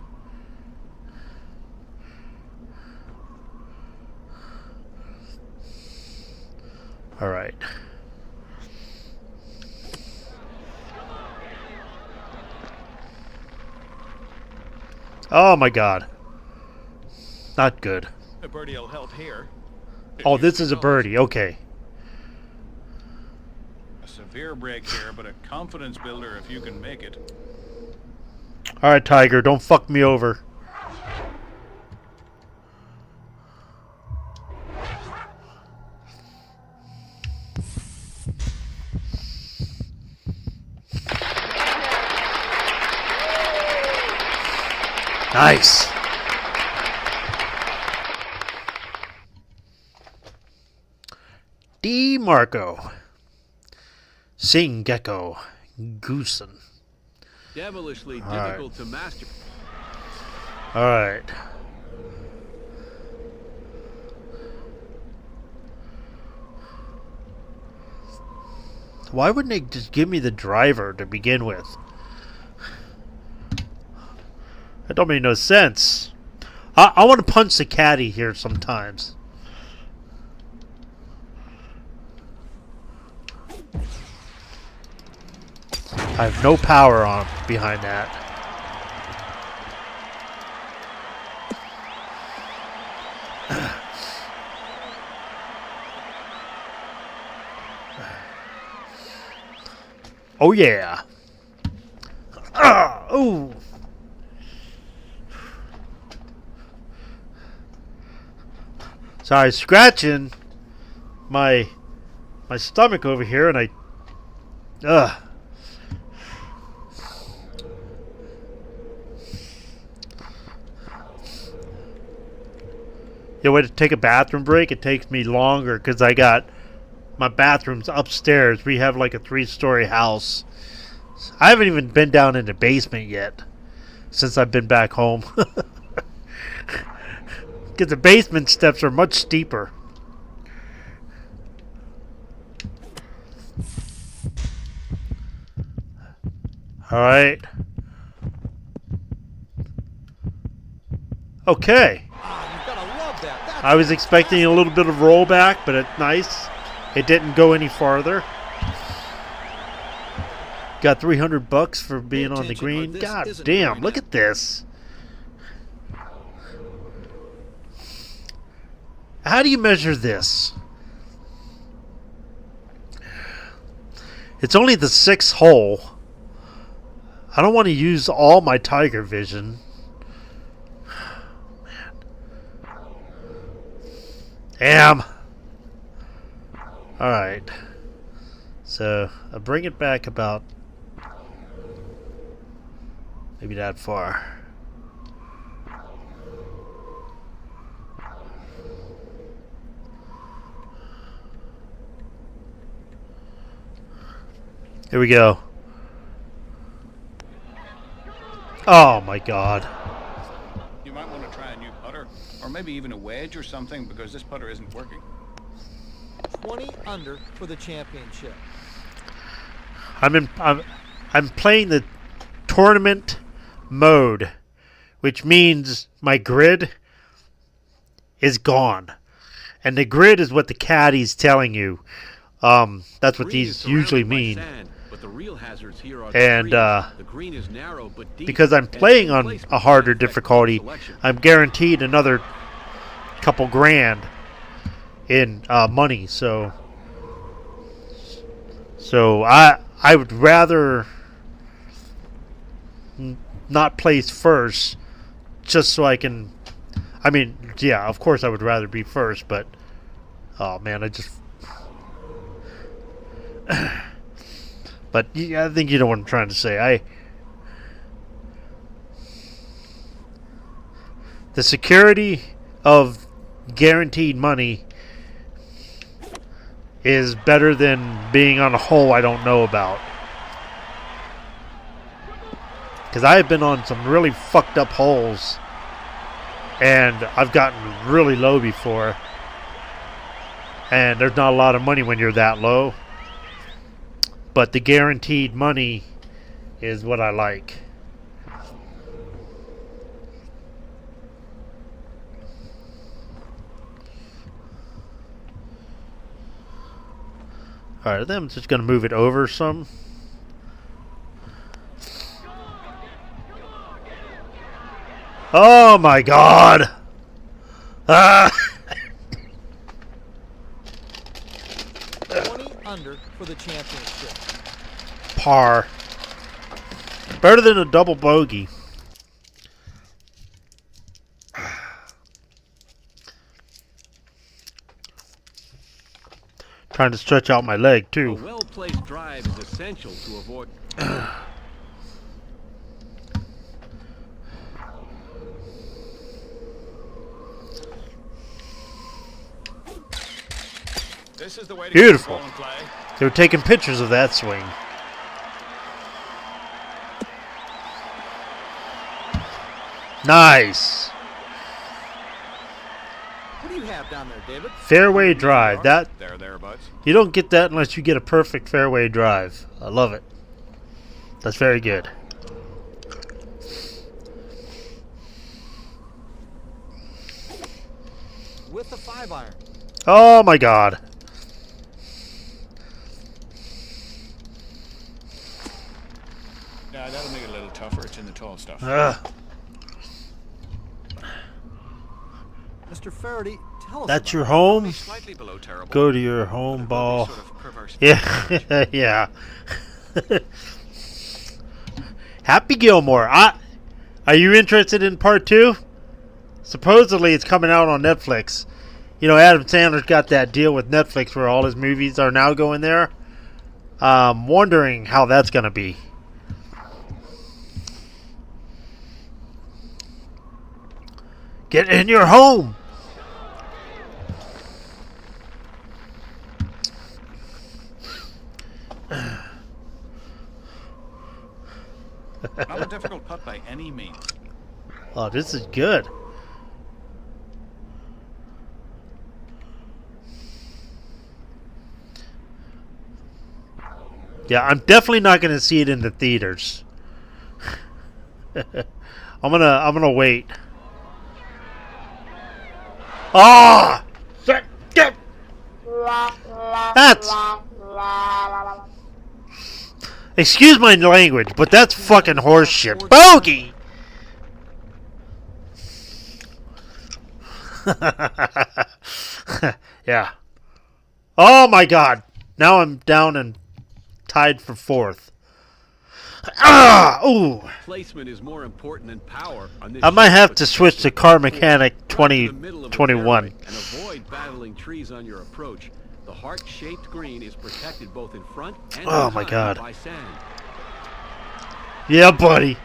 All right. Oh my god. Not good. A birdie will help here. Oh, this is a birdie. Okay. A severe break here, but a confidence builder if you can make it. All right, Tiger, don't fuck me over. Nice. D. Marco. Sing Gecko. Goosen. Devilishly right. difficult to master. All right. Why wouldn't they just give me the driver to begin with? That don't make no sense. I want to punch the caddy here sometimes. I have no power on behind that. Oh yeah. Ooh. Sorry, scratching my stomach over here, and When to take a bathroom break, it takes me longer because I got my bathrooms upstairs. We have like a 3-story house. I haven't even been down in the basement yet since I've been back home. Because the basement steps are much steeper. Alright. Okay. I was expecting a little bit of rollback, but it's nice. It didn't go any farther. Got $300 for being on the green. God damn, look at this. How do you measure this? It's only the 6th hole. I don't want to use all my Tiger vision. Damn. Alright. So, I'll bring it back about maybe that far. Here we go. Oh my god. You might want to try a new putter, or maybe even a wedge or something, because this putter isn't working. 20 under for the championship. I'm playing the tournament mode, which means my grid is gone. And the grid is what the caddy's telling you. That's what these usually mean. And because I'm playing on a harder difficulty, I'm guaranteed another couple grand in money. So I would rather not place first, just so I can. I mean, yeah, of course I would rather be first, but oh man, I just. But yeah, I think you know what I'm trying to say. The security of guaranteed money is better than being on a hole I don't know about. Because I have been on some really fucked up holes, and I've gotten really low before. And there's not a lot of money when you're that low. But the guaranteed money is what I like. Alright, then I'm just going to move it over some. Oh my god! Ah! 20 under for the championship. Par. Better than a double bogey. Trying to stretch out my leg too. A well-placed drive is essential to avoid. This is the way to Beautiful. get the ball in play. They were taking pictures of that swing. Nice. What do you have down there, David? Fairway drive. That Thereabouts. you don't get that unless you get a perfect fairway drive. I love it. That's very good. With the 5-iron. Oh my god. Yeah, that'll make it a little tougher. It's in the tall stuff. Mr. Faraday, tell us That's about your it. home? Slightly below terrible. Go to your home ball. Sort of perverse. Yeah, yeah. Happy Gilmore. Are you interested in part 2? Supposedly it's coming out on Netflix. You know, Adam Sandler's got that deal with Netflix where all his movies are now going there. I'm wondering how that's going to be. Get in your home. Not a difficult putt by any means. Oh, this is good. Yeah, I'm definitely not going to see it in the theaters. I'm gonna wait. Ah! That's. Excuse my language, but that's fucking horseshit. Bogey! Yeah. Oh my god. Now I'm down and tied for fourth. Ah! Ooh. Placement is more important than power on this I might shot, have but to switch to Car Mechanic right in the middle of the 2021. fairway and avoid battling trees on your approach. The heart-shaped green is protected both in front and Oh my behind God. by sand. Yeah, buddy.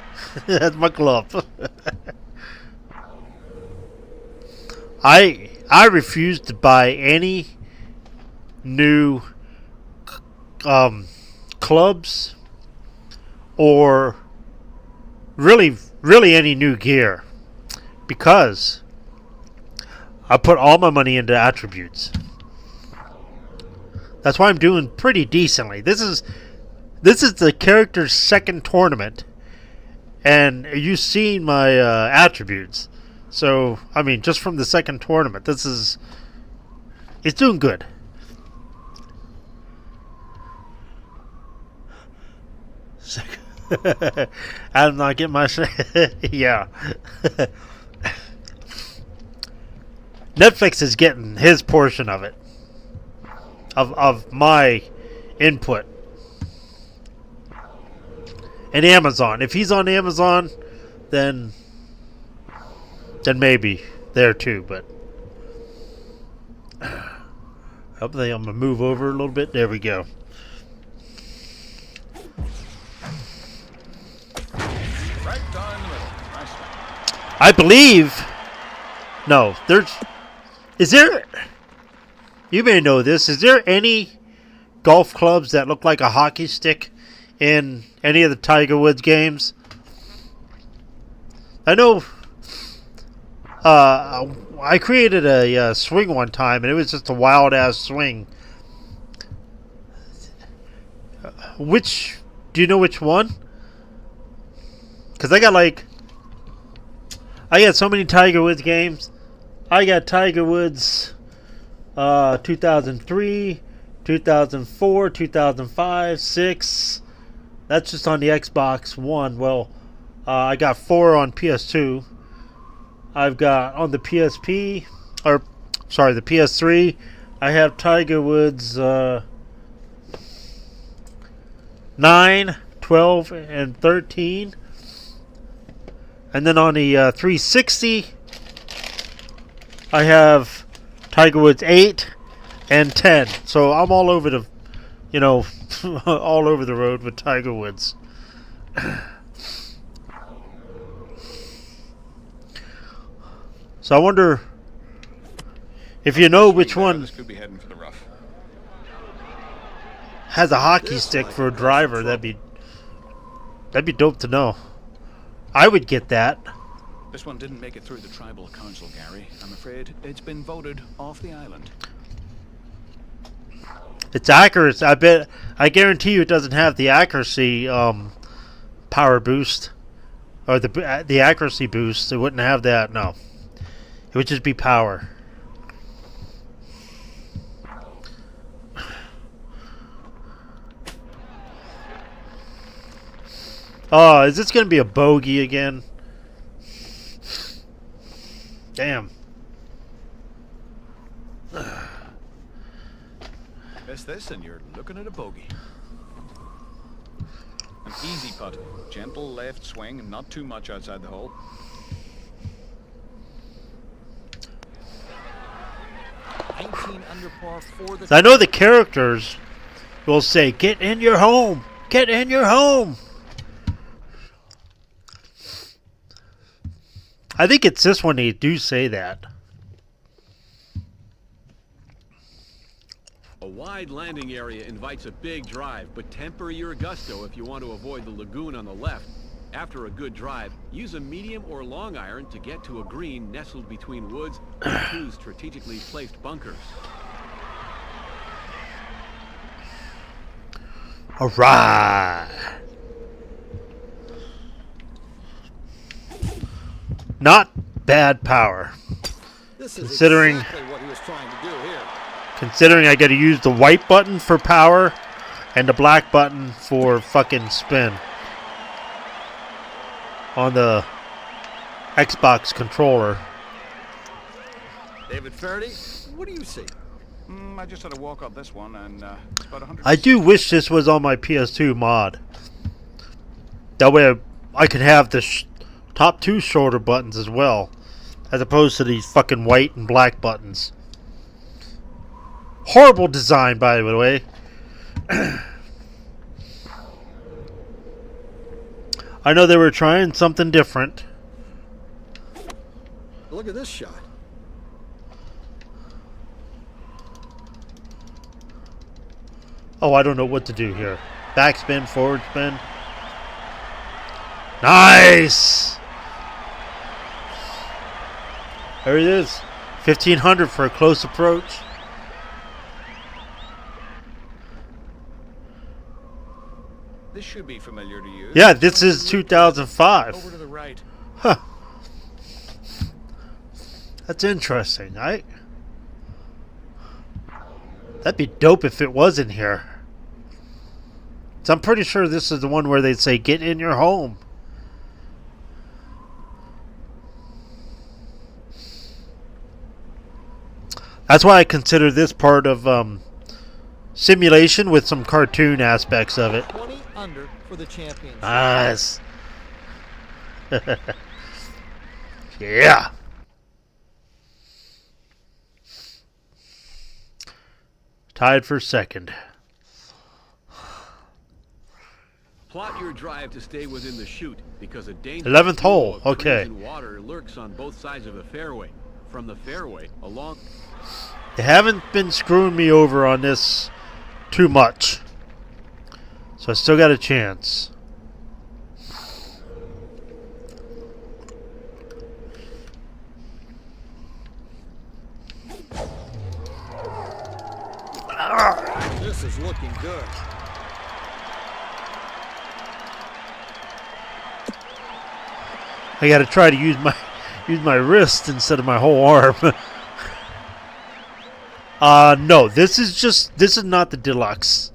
That's my glove. I refuse to buy any new clubs or really any new gear because I put all my money into attributes. That's why I'm doing pretty decently. This is the character's second tournament, and you've seen my attributes. So, I mean, just from the second tournament, it's doing good. I'm not getting my yeah. Netflix is getting his portion of it, of my input. And Amazon. If he's on Amazon, then maybe there too. But hopefully I'm gonna move over a little bit. There we go. Right down the middle. Nice one. I believe. No, is there? You may know this. Is there any golf clubs that look like a hockey stick in any of the Tiger Woods games? I know. I created a swing one time, and it was just a wild ass swing. Do you know which one? Because I got so many Tiger Woods games. I got Tiger Woods 2003, 2004, 2005, 6. That's just on the Xbox One. Well, I got 4 on PS2. I've got on the PSP, the PS3. I have Tiger Woods 9, 12, and 13. And then on the 360, I have Tiger Woods 8 and 10. So I'm all over the, all over the road with Tiger Woods. So I wonder if you know which one This could be heading for the rough. has a hockey stick for a driver. That'd be dope to know. I would get that. This one didn't make it through the tribal council, Gary. I'm afraid it's been voted off the island. It's accurate. I guarantee you it doesn't have the accuracy power boost or the accuracy boost. It wouldn't have that. No, it would just be power. Oh, is this going to be a bogey again? Damn. Miss this and you're looking at a bogey. An easy putt. Gentle left swing, not too much outside the hole. Under par for the. So I know the characters will say, "Get in your home! Get in your home!" I think it's this one they do say that. A wide landing area invites a big drive, but temper your gusto if you want to avoid the lagoon on the left. After a good drive, use a medium or long iron to get to a green nestled between woods and 2 strategically placed bunkers. All right. Not bad power. This is Considering- exactly what he was trying to do here. Considering I got to use the white button for power and the black button for fucking spin on the Xbox controller. David Faraday, what do you see? I just had a walk on this one, and it's about 100. I do wish this was on my PS2 mod. That way I could have the top 2 shoulder buttons as well, as opposed to these fucking white and black buttons. Horrible design, by the way. I know they were trying something different. Look at this shot. Oh, I don't know what to do here. Backspin, forward spin. Nice! There it is. 1500 for a close approach. This should be familiar to you. Yeah, this is 2005. Over to the right. Huh. That's interesting, right? That'd be dope if it was in here. So I'm pretty sure this is the one where they'd say, get in your home. That's why I consider this part of simulation with some cartoon aspects of it. 20 under for the championship. Nice. Yeah. Tied for second. Plot your drive to stay within the chute because a dangerous 11th hole, pool of okay. trees and water lurks on both sides of the fairway. From the fairway along. They haven't been screwing me over on this too much. So I still got a chance. This is looking good. I got to try to use my wrist instead of my whole arm. No, this is not the deluxe.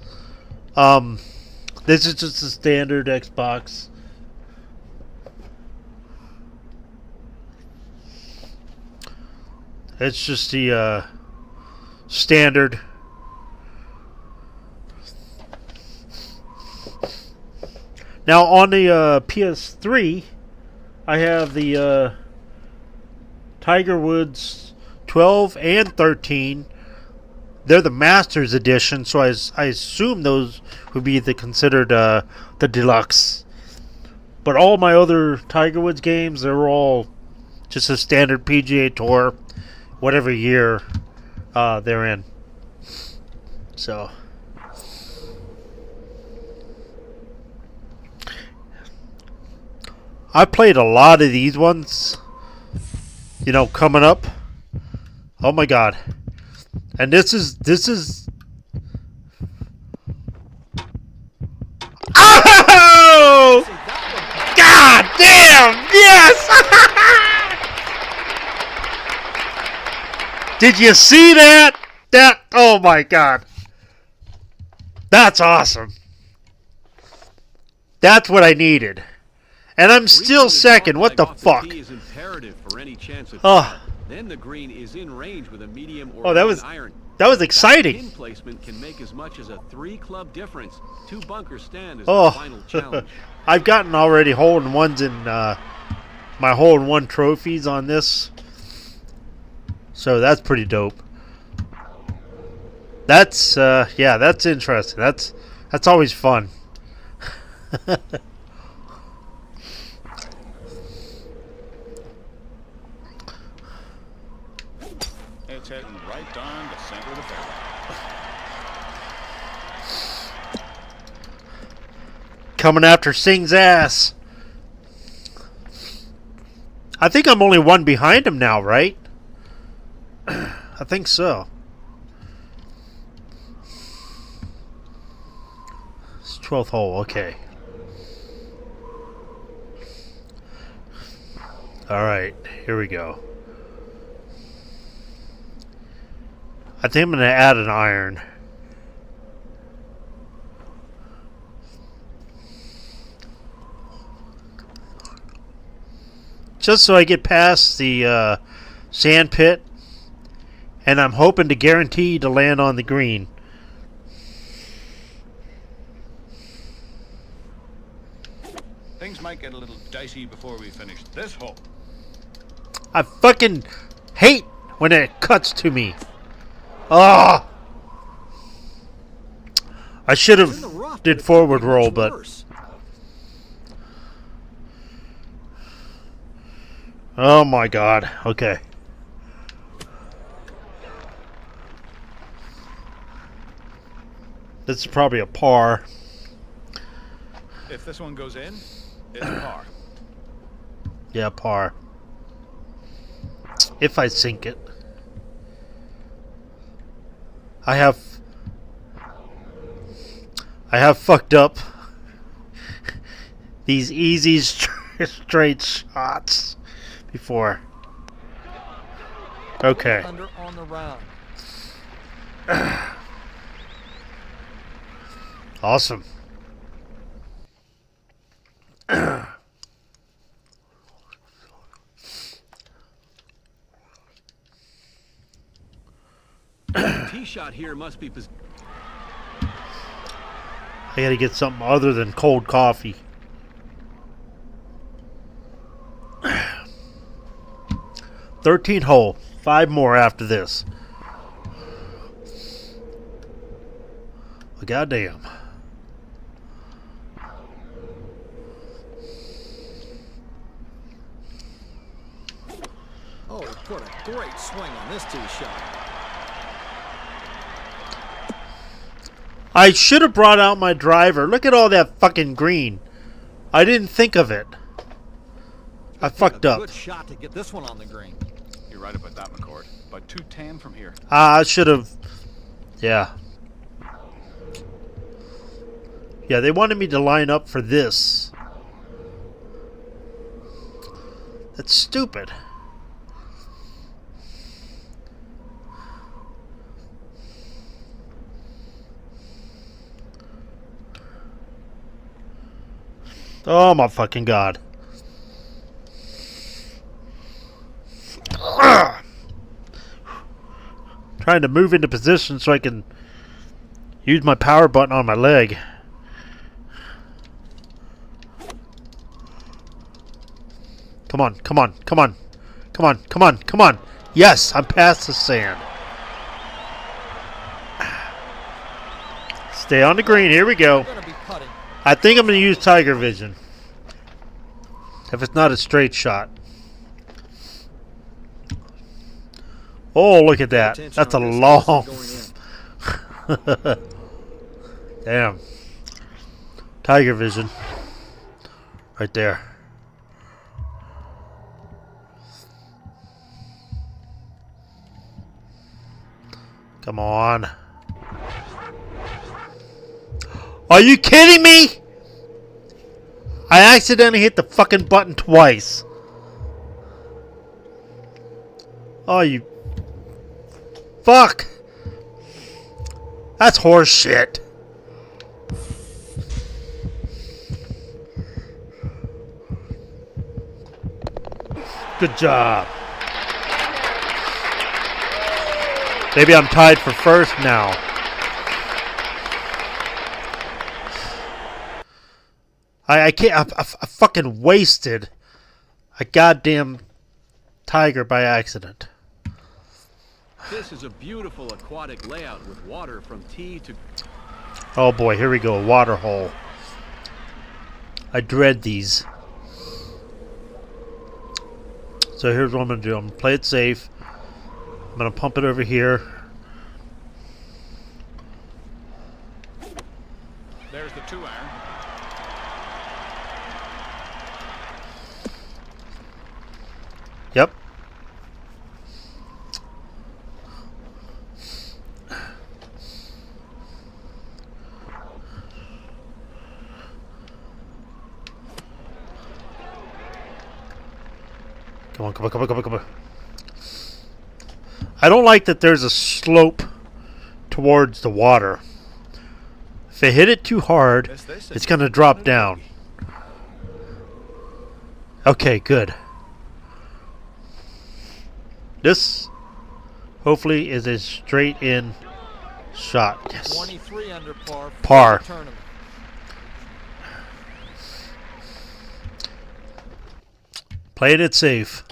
This is just a standard Xbox. It's just the standard. Now on the PS3, I have the Tiger Woods 12 and 13. They're the Masters Edition, so I assume those would be considered the deluxe. But all my other Tiger Woods games, they're all just a standard PGA Tour, whatever year they're in. So I played a lot of these ones, coming up. Oh my god. And this is oh! God damn! Yes! Did you see that? Oh my god. That's awesome. That's what I needed. And I'm still second. What the fuck? Is imperative for any chance of Oh. Then the green is in range with a medium or Oh, that long was iron. exciting. Pin placement can make as much as a 3-club difference. 2 bunkers stand as Oh. the final challenge. I've gotten already hole-in-ones in my hole-in-one trophies on this. So that's pretty dope. That's yeah, that's interesting. That's always fun. It's heading right down the center of the fairway. Coming after Singh's ass. I think I'm only one behind him now, right? I think so. It's 12th hole, okay. Alright, here we go. I think I'm going to add an iron. Just so I get past the sand pit. And I'm hoping to guarantee to land on the green. Things might get a little dicey before we finish this hole. I fucking hate when it cuts to me. Ah! I should In the have rough, did but forward it's roll, but worse. oh my god. Okay. This is probably a par. If this one goes in, it's par. Yeah, par. If I sink it. I have fucked up these easy straight shots before. Okay. Under on the round. Awesome. Tee shot here must be I gotta get something other than cold coffee. $13th hole. 5 more after this. Well, goddamn. Oh, he put a great swing on this tee shot. I should have brought out my driver. Look at all that fucking green. I didn't think of it. I fucked a up. good shot to get this one on the green. You're right about that, McCord. About 210 from here. I should have. Yeah. Yeah, they wanted me to line up for this. That's stupid. Oh my fucking god. Ugh. Trying to move into position so I can use my power button on my leg. Come on, come on, come on. Come on, come on, come on. Yes, I'm past the sand. Stay on the green. Here we go. Gonna be putting. I think I'm going to use Tiger Vision. If it's not a straight shot. Oh, look at that. Attention That's a on this long... going in. Damn. Tiger Vision. Right there. Come on. Are you kidding me? I accidentally hit the fucking button twice. Oh, you... Fuck. That's horse shit. Good job. Maybe I'm tied for first now. I can't. I fucking wasted a goddamn tiger by accident. This is a beautiful aquatic layout with water from tee to... Oh boy, here we go. A water hole. I dread these. So here's what I'm going to do. I'm going to play it safe. I'm going to pump it over here. There's the 2-iron. Come on, come on, come on, come on, come on. I don't like that there's a slope towards the water. If I hit it too hard, it's going to drop down. Okay, good. This, hopefully, is a straight in shot. Yes. 23 under par. For Par. the tournament. Playing it safe.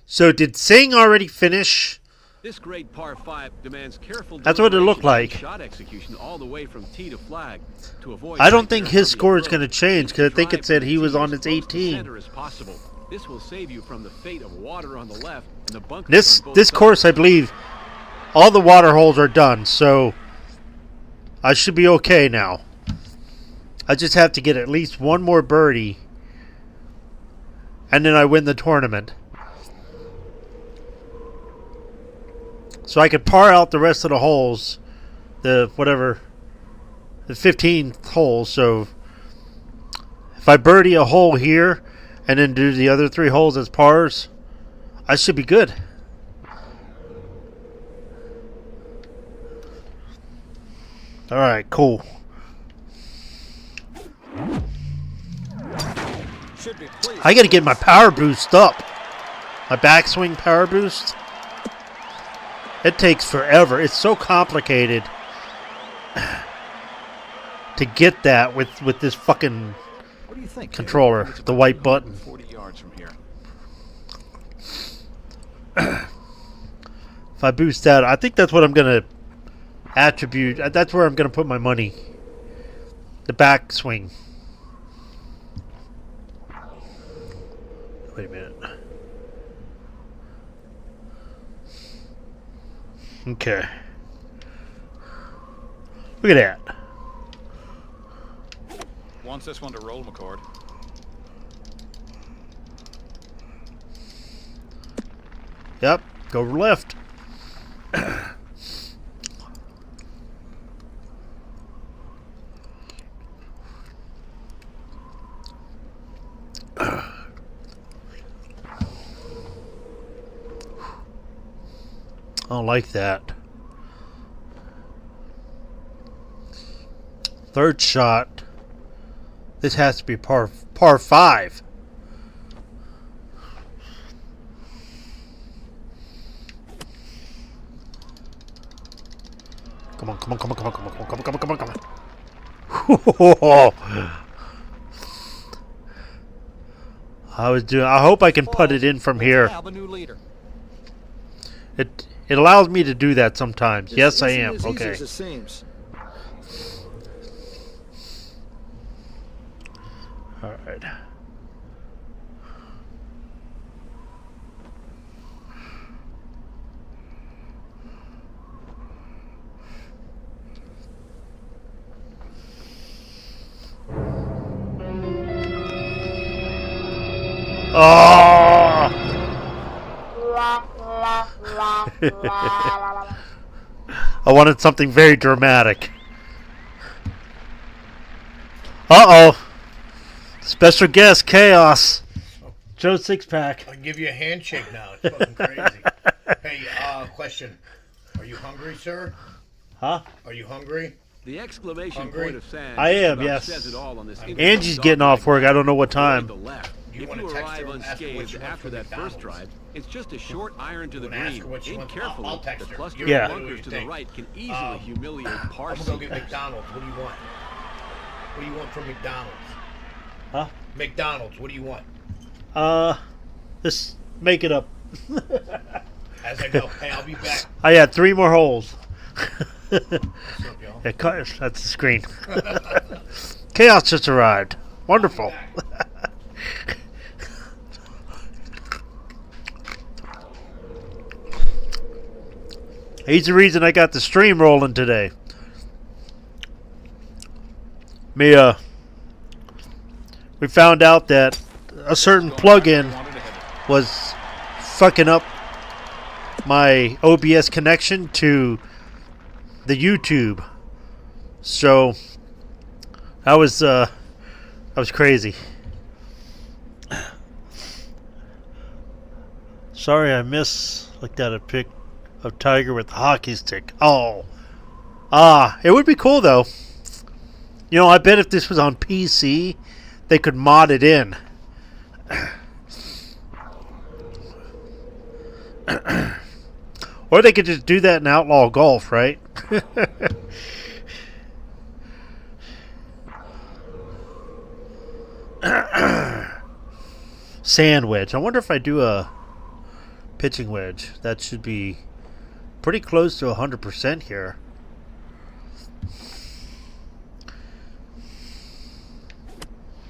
So did Singh already finish? This great par 5 demands careful That's what it looked deliberation like. and shot execution all the way from tee to flag to avoid I don't think his the score is approach. going to change because I think it Drive said from he the was tee on as his close to 18. center as possible. This will save you from the fate of water on the left and the bunkers This on both this sides. course, I believe, all the water holes are done, so I should be okay now. I just have to get at least one more birdie, and then I win the tournament. So I could par out the rest of the holes, the 15 holes. So if I birdie a hole here and then do the other 3 holes as pars, I should be good. All right, cool. Should be pleased. I got to get my power boost up. My backswing power boost. It takes forever. It's so complicated to get that with this fucking What do you think? controller, the white button. 40 yards from here. If I boost that, I think that's what I'm going to attribute. That's where I'm going to put my money. The backswing. Wait a minute. Okay. Look at that. Wants this one to roll, McCord. Yep. Go left. I don't like that. Third shot. This has to be par 5. Come on, come on, come on, come on, come on, come on, come on, come on, come on. I hope I can put it in from here. Now the new leader. It allows me to do that sometimes. This Yes, I isn't am. as easy Okay. as it seems. All right. Oh! I wanted something very dramatic. Uh-oh. Special guest, Chaos. Joe Sixpack. I'll give you a handshake now. It's fucking crazy. Hey, question. Are you hungry, sir? Huh? Are you hungry? The exclamation Hungry? point of sand I am, about yes. says it all on this Angie's getting off work. I don't know what time. The left. You If wanna you text arrive her and ask her what unscathed you want after from that first McDonald's? drive, it's just a short iron to the wanna ask green. her what she Aim wants? carefully. I'll text The her. cluster You of Yeah. know what bunkers you to the think. right can easily humiliate par I'm gonna go get seekers. McDonald's. What do you want? What do you want from McDonald's? Huh? McDonald's. What do you want? Just make it up. As I go. Hey, I'll be back. I had 3 more holes. What's up, y'all? Yeah, that's the screen. Chaos just arrived. Wonderful. He's the reason I got the stream rolling today. We found out that a certain plugin was fucking up my OBS connection to the YouTube. So I was That was crazy. Sorry, I looked at a pic of Tiger with the hockey stick. Oh. It would be cool though. You know, I bet if this was on PC, they could mod it in. Or they could just do that in Outlaw Golf, right? Sand wedge. I wonder if I do a pitching wedge. That should be pretty close to 100% here.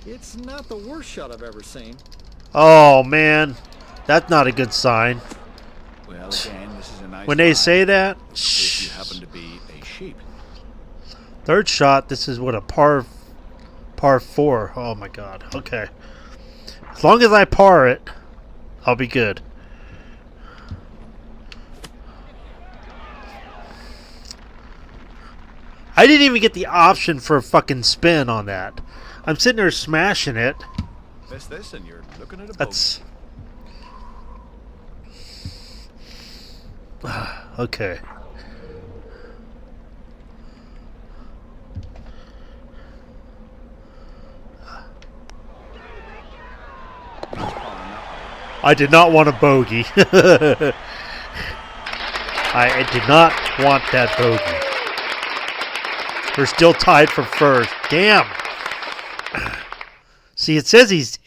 It's not the worst shot I've ever seen. Oh, man. That's not a good sign. Well, again, this is a nice When they line. say that, If you happen to be a sheep. third shot, this is what, a par 4. Oh, my God. Okay. As long as I par it, I'll be good. I didn't even get the option for a fucking spin on that. I'm sitting there smashing it. Miss this, and you're looking at a That's... okay. I did not want a bogey. I did not want that bogey. We're still tied for first. Damn. See, it says he's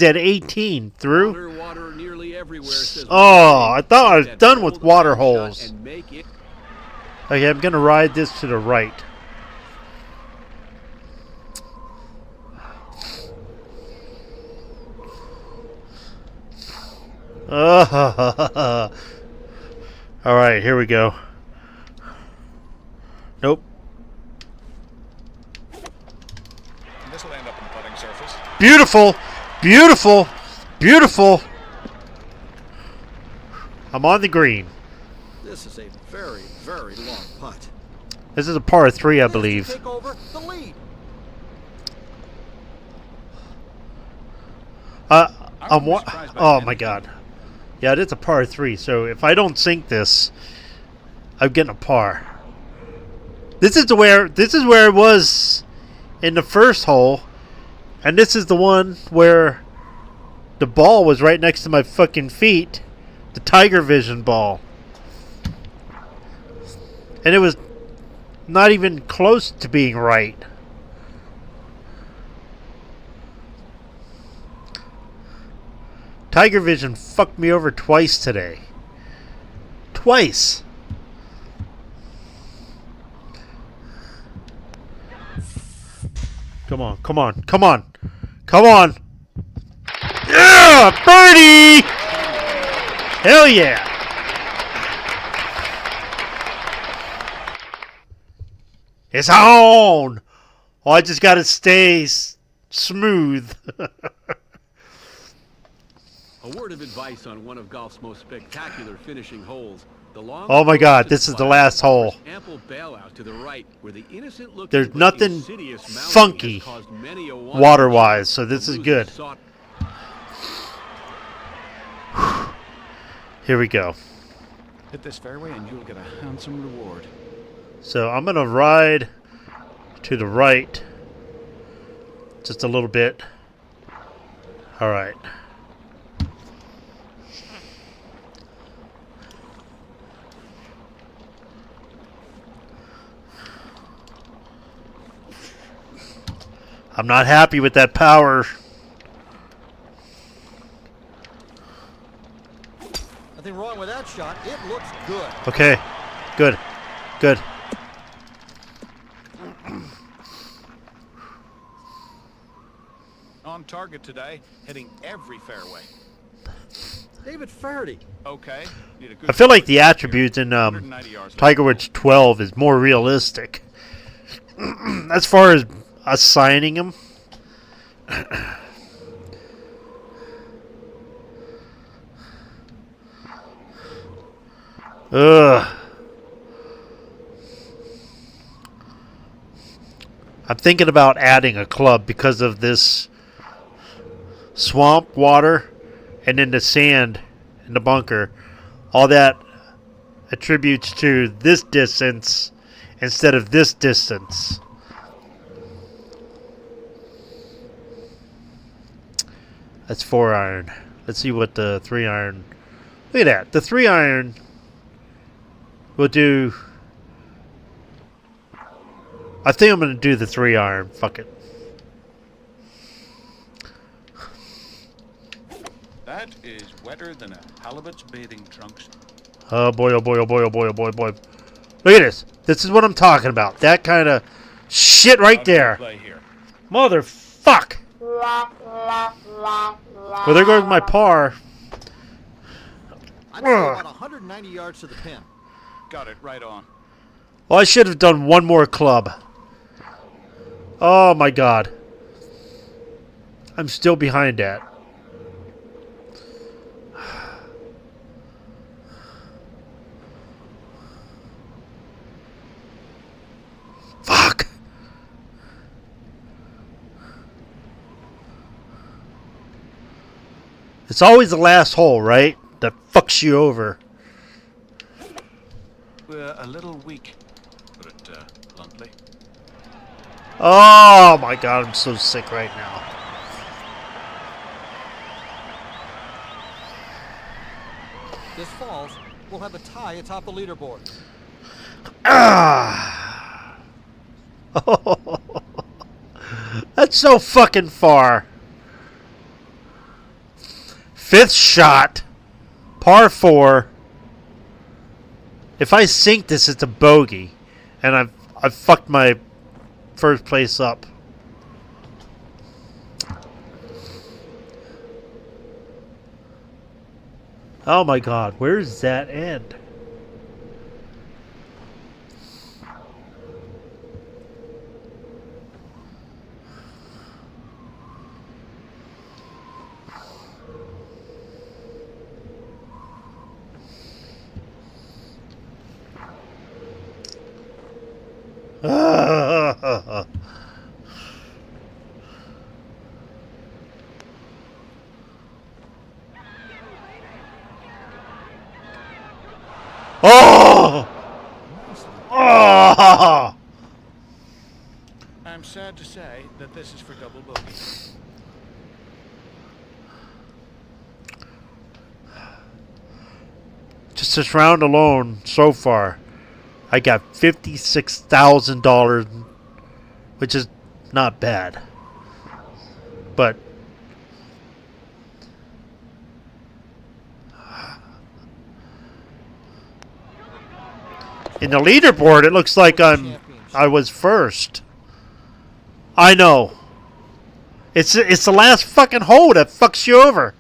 at 18 through. Water nearly everywhere, says Oh, I thought I was that done with bold water shot holes. and make it. Okay, I'm going to ride this to the right. All right, here we go. Nope. This will end up on the putting surface. Beautiful, beautiful, beautiful. I'm on the green. This is a very, very long putt. This is a par 3, I This to believe. take over the lead. I'm oh my God. Yeah, it is a par 3. So if I don't sink this, I'm getting a par. This is where it was in the first hole, and this is the one where the ball was right next to my fucking feet, the Tiger Vision ball, and it was not even close to being right. Tiger Vision fucked me over twice today. Twice. Come on, come on, come on, come on. Yeah, birdie! Hell yeah. It's on. Oh, I just got to stay smooth. A word of advice on one of golf's most spectacular finishing holes. The long Oh my God, approach to this is the flag last hole. offers Ample bailout to the right, where the innocent looking There's but nothing insidious mounting has funky caused many a water-wise, so this is loser good. sought- Here we go. Hit this fairway and you'll get a handsome reward. So I'm going to ride to the right just a little bit. All right. I'm not happy with that power. Nothing wrong with that shot. It looks good. Okay. Good. Good. On target today, hitting every fairway. David Faraday. Okay. Need a good I feel like the start here. attributes in 190 yards left. Tiger Woods 12 is more realistic. As far as assigning them. Ugh. thinking about adding a club because of this swamp water and then the sand in the bunker. All that attributes to this distance instead of this distance. That's 4 iron. Let's see what the 3 iron. Look at that. The 3 iron will do. I think I'm going to do the 3 iron. Fuck it. That is wetter than a halibut's bathing trunks. Oh boy, oh boy, oh boy, oh boy, oh boy, oh boy. Look at this. This is what I'm talking about. That kind of shit right there. Play here. Motherfuck. Well, there goes my par. I'd say about 190 yards to the pin. Got it right on. Well, I should have done one more club. Oh my god. I'm still behind that. Fuck. It's always the last hole, right? That fucks you over. We're a little weak, put it bluntly. Oh my god, I'm so sick right now. This falls, we'll have a tie atop the leaderboard. Ah. Oh, that's so fucking far. 5th shot, par 4. If I sink this, it's a bogey, and I've fucked my first place up. Oh my god, where's that end? Oh! Oh! I'm sad to say that this is for double bogey. Just this round alone, so far, I got $56,000, which is not bad. But in the leaderboard, it looks like I was first. I know. It's the last fucking hole that fucks you over.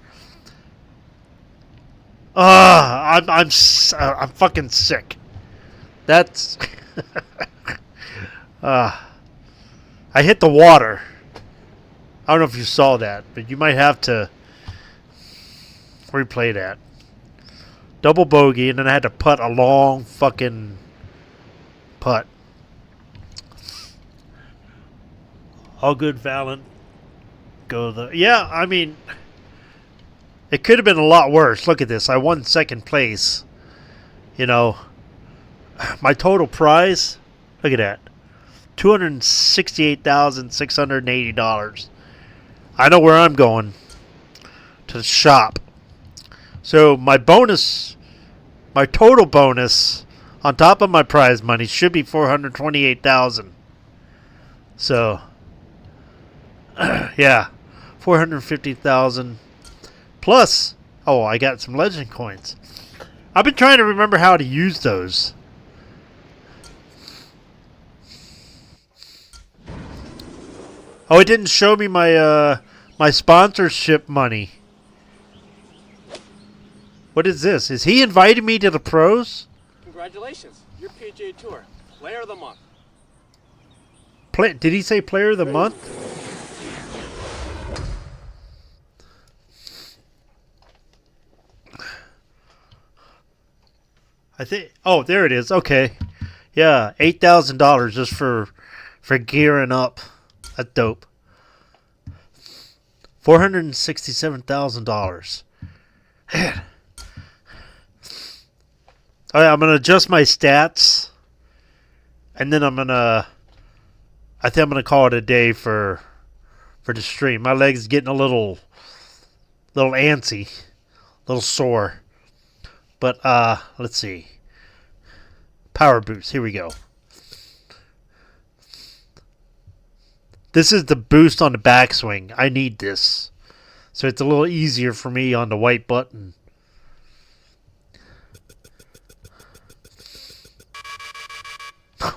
I'm fucking sick. That's I hit the water. I don't know if you saw that, but you might have to replay that. Double bogey, and then I had to putt a long fucking putt. All good, Valen. Yeah, I mean, it could have been a lot worse. Look at this. I won 2nd place. You know, my total prize, look at that. $268,680. I know where I'm going. To the shop. So my bonus, my total bonus on top of my prize money should be $428,000. So yeah, $450,000 plus. Oh, I got some legend coins. I've been trying to remember how to use those. Oh, it didn't show me my my sponsorship money. What is this? Is he inviting me to the pros? Congratulations, your PGA Tour Player of the Month. Did he say Player of the Month? I think. Oh, there it is. Okay, yeah, $8,000 just for for gearing up. That's dope. $467,000. Man. All right, I'm gonna adjust my stats, and then I think I'm gonna call it a day for the stream. My legs getting a little antsy, a little sore. But let's see. Power boost. Here we go. This is the boost on the backswing. I need this. So it's a little easier for me on the white button.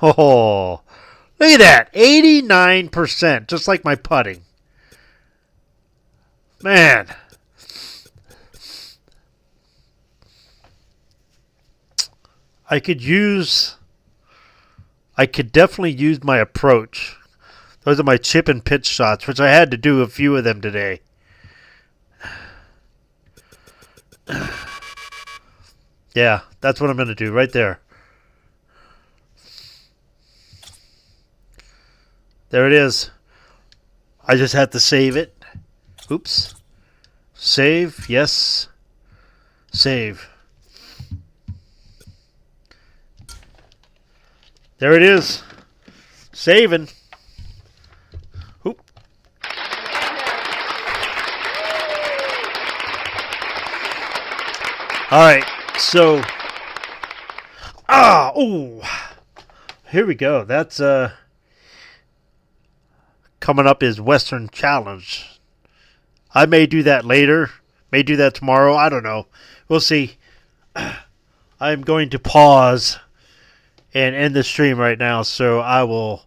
Oh, look at that. 89%, just like my putting. Man. I could definitely use my approach. Those are my chip and pitch shots, which I had to do a few of them today. Yeah, that's what I'm going to do right there. There it is. I just have to save it. Oops. Save. Yes. Save. There it is. Saving. Oop. All right. So. Here we go. That's coming up is Western Challenge. I may do that later. May do that tomorrow. I don't know. We'll see. I'm going to pause and end the stream right now, so I will.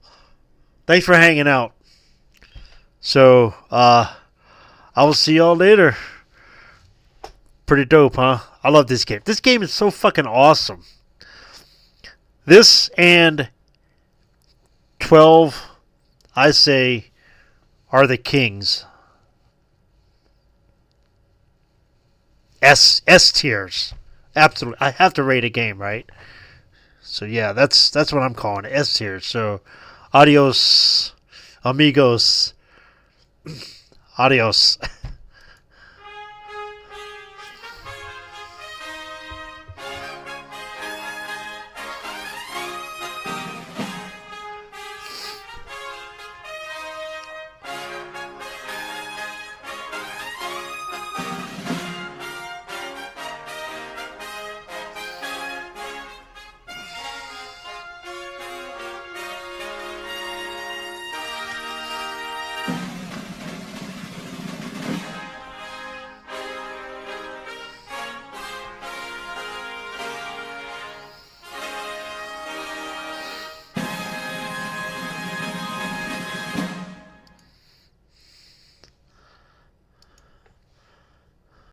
Thanks for hanging out. So, I will see y'all later. Pretty dope, huh? I love this game. This game is so fucking awesome. This and 12, I say, are the kings. S tiers. Absolutely. I have to rate a game, right? So yeah, that's what I'm calling it, S tier. So, adios, amigos. Adios.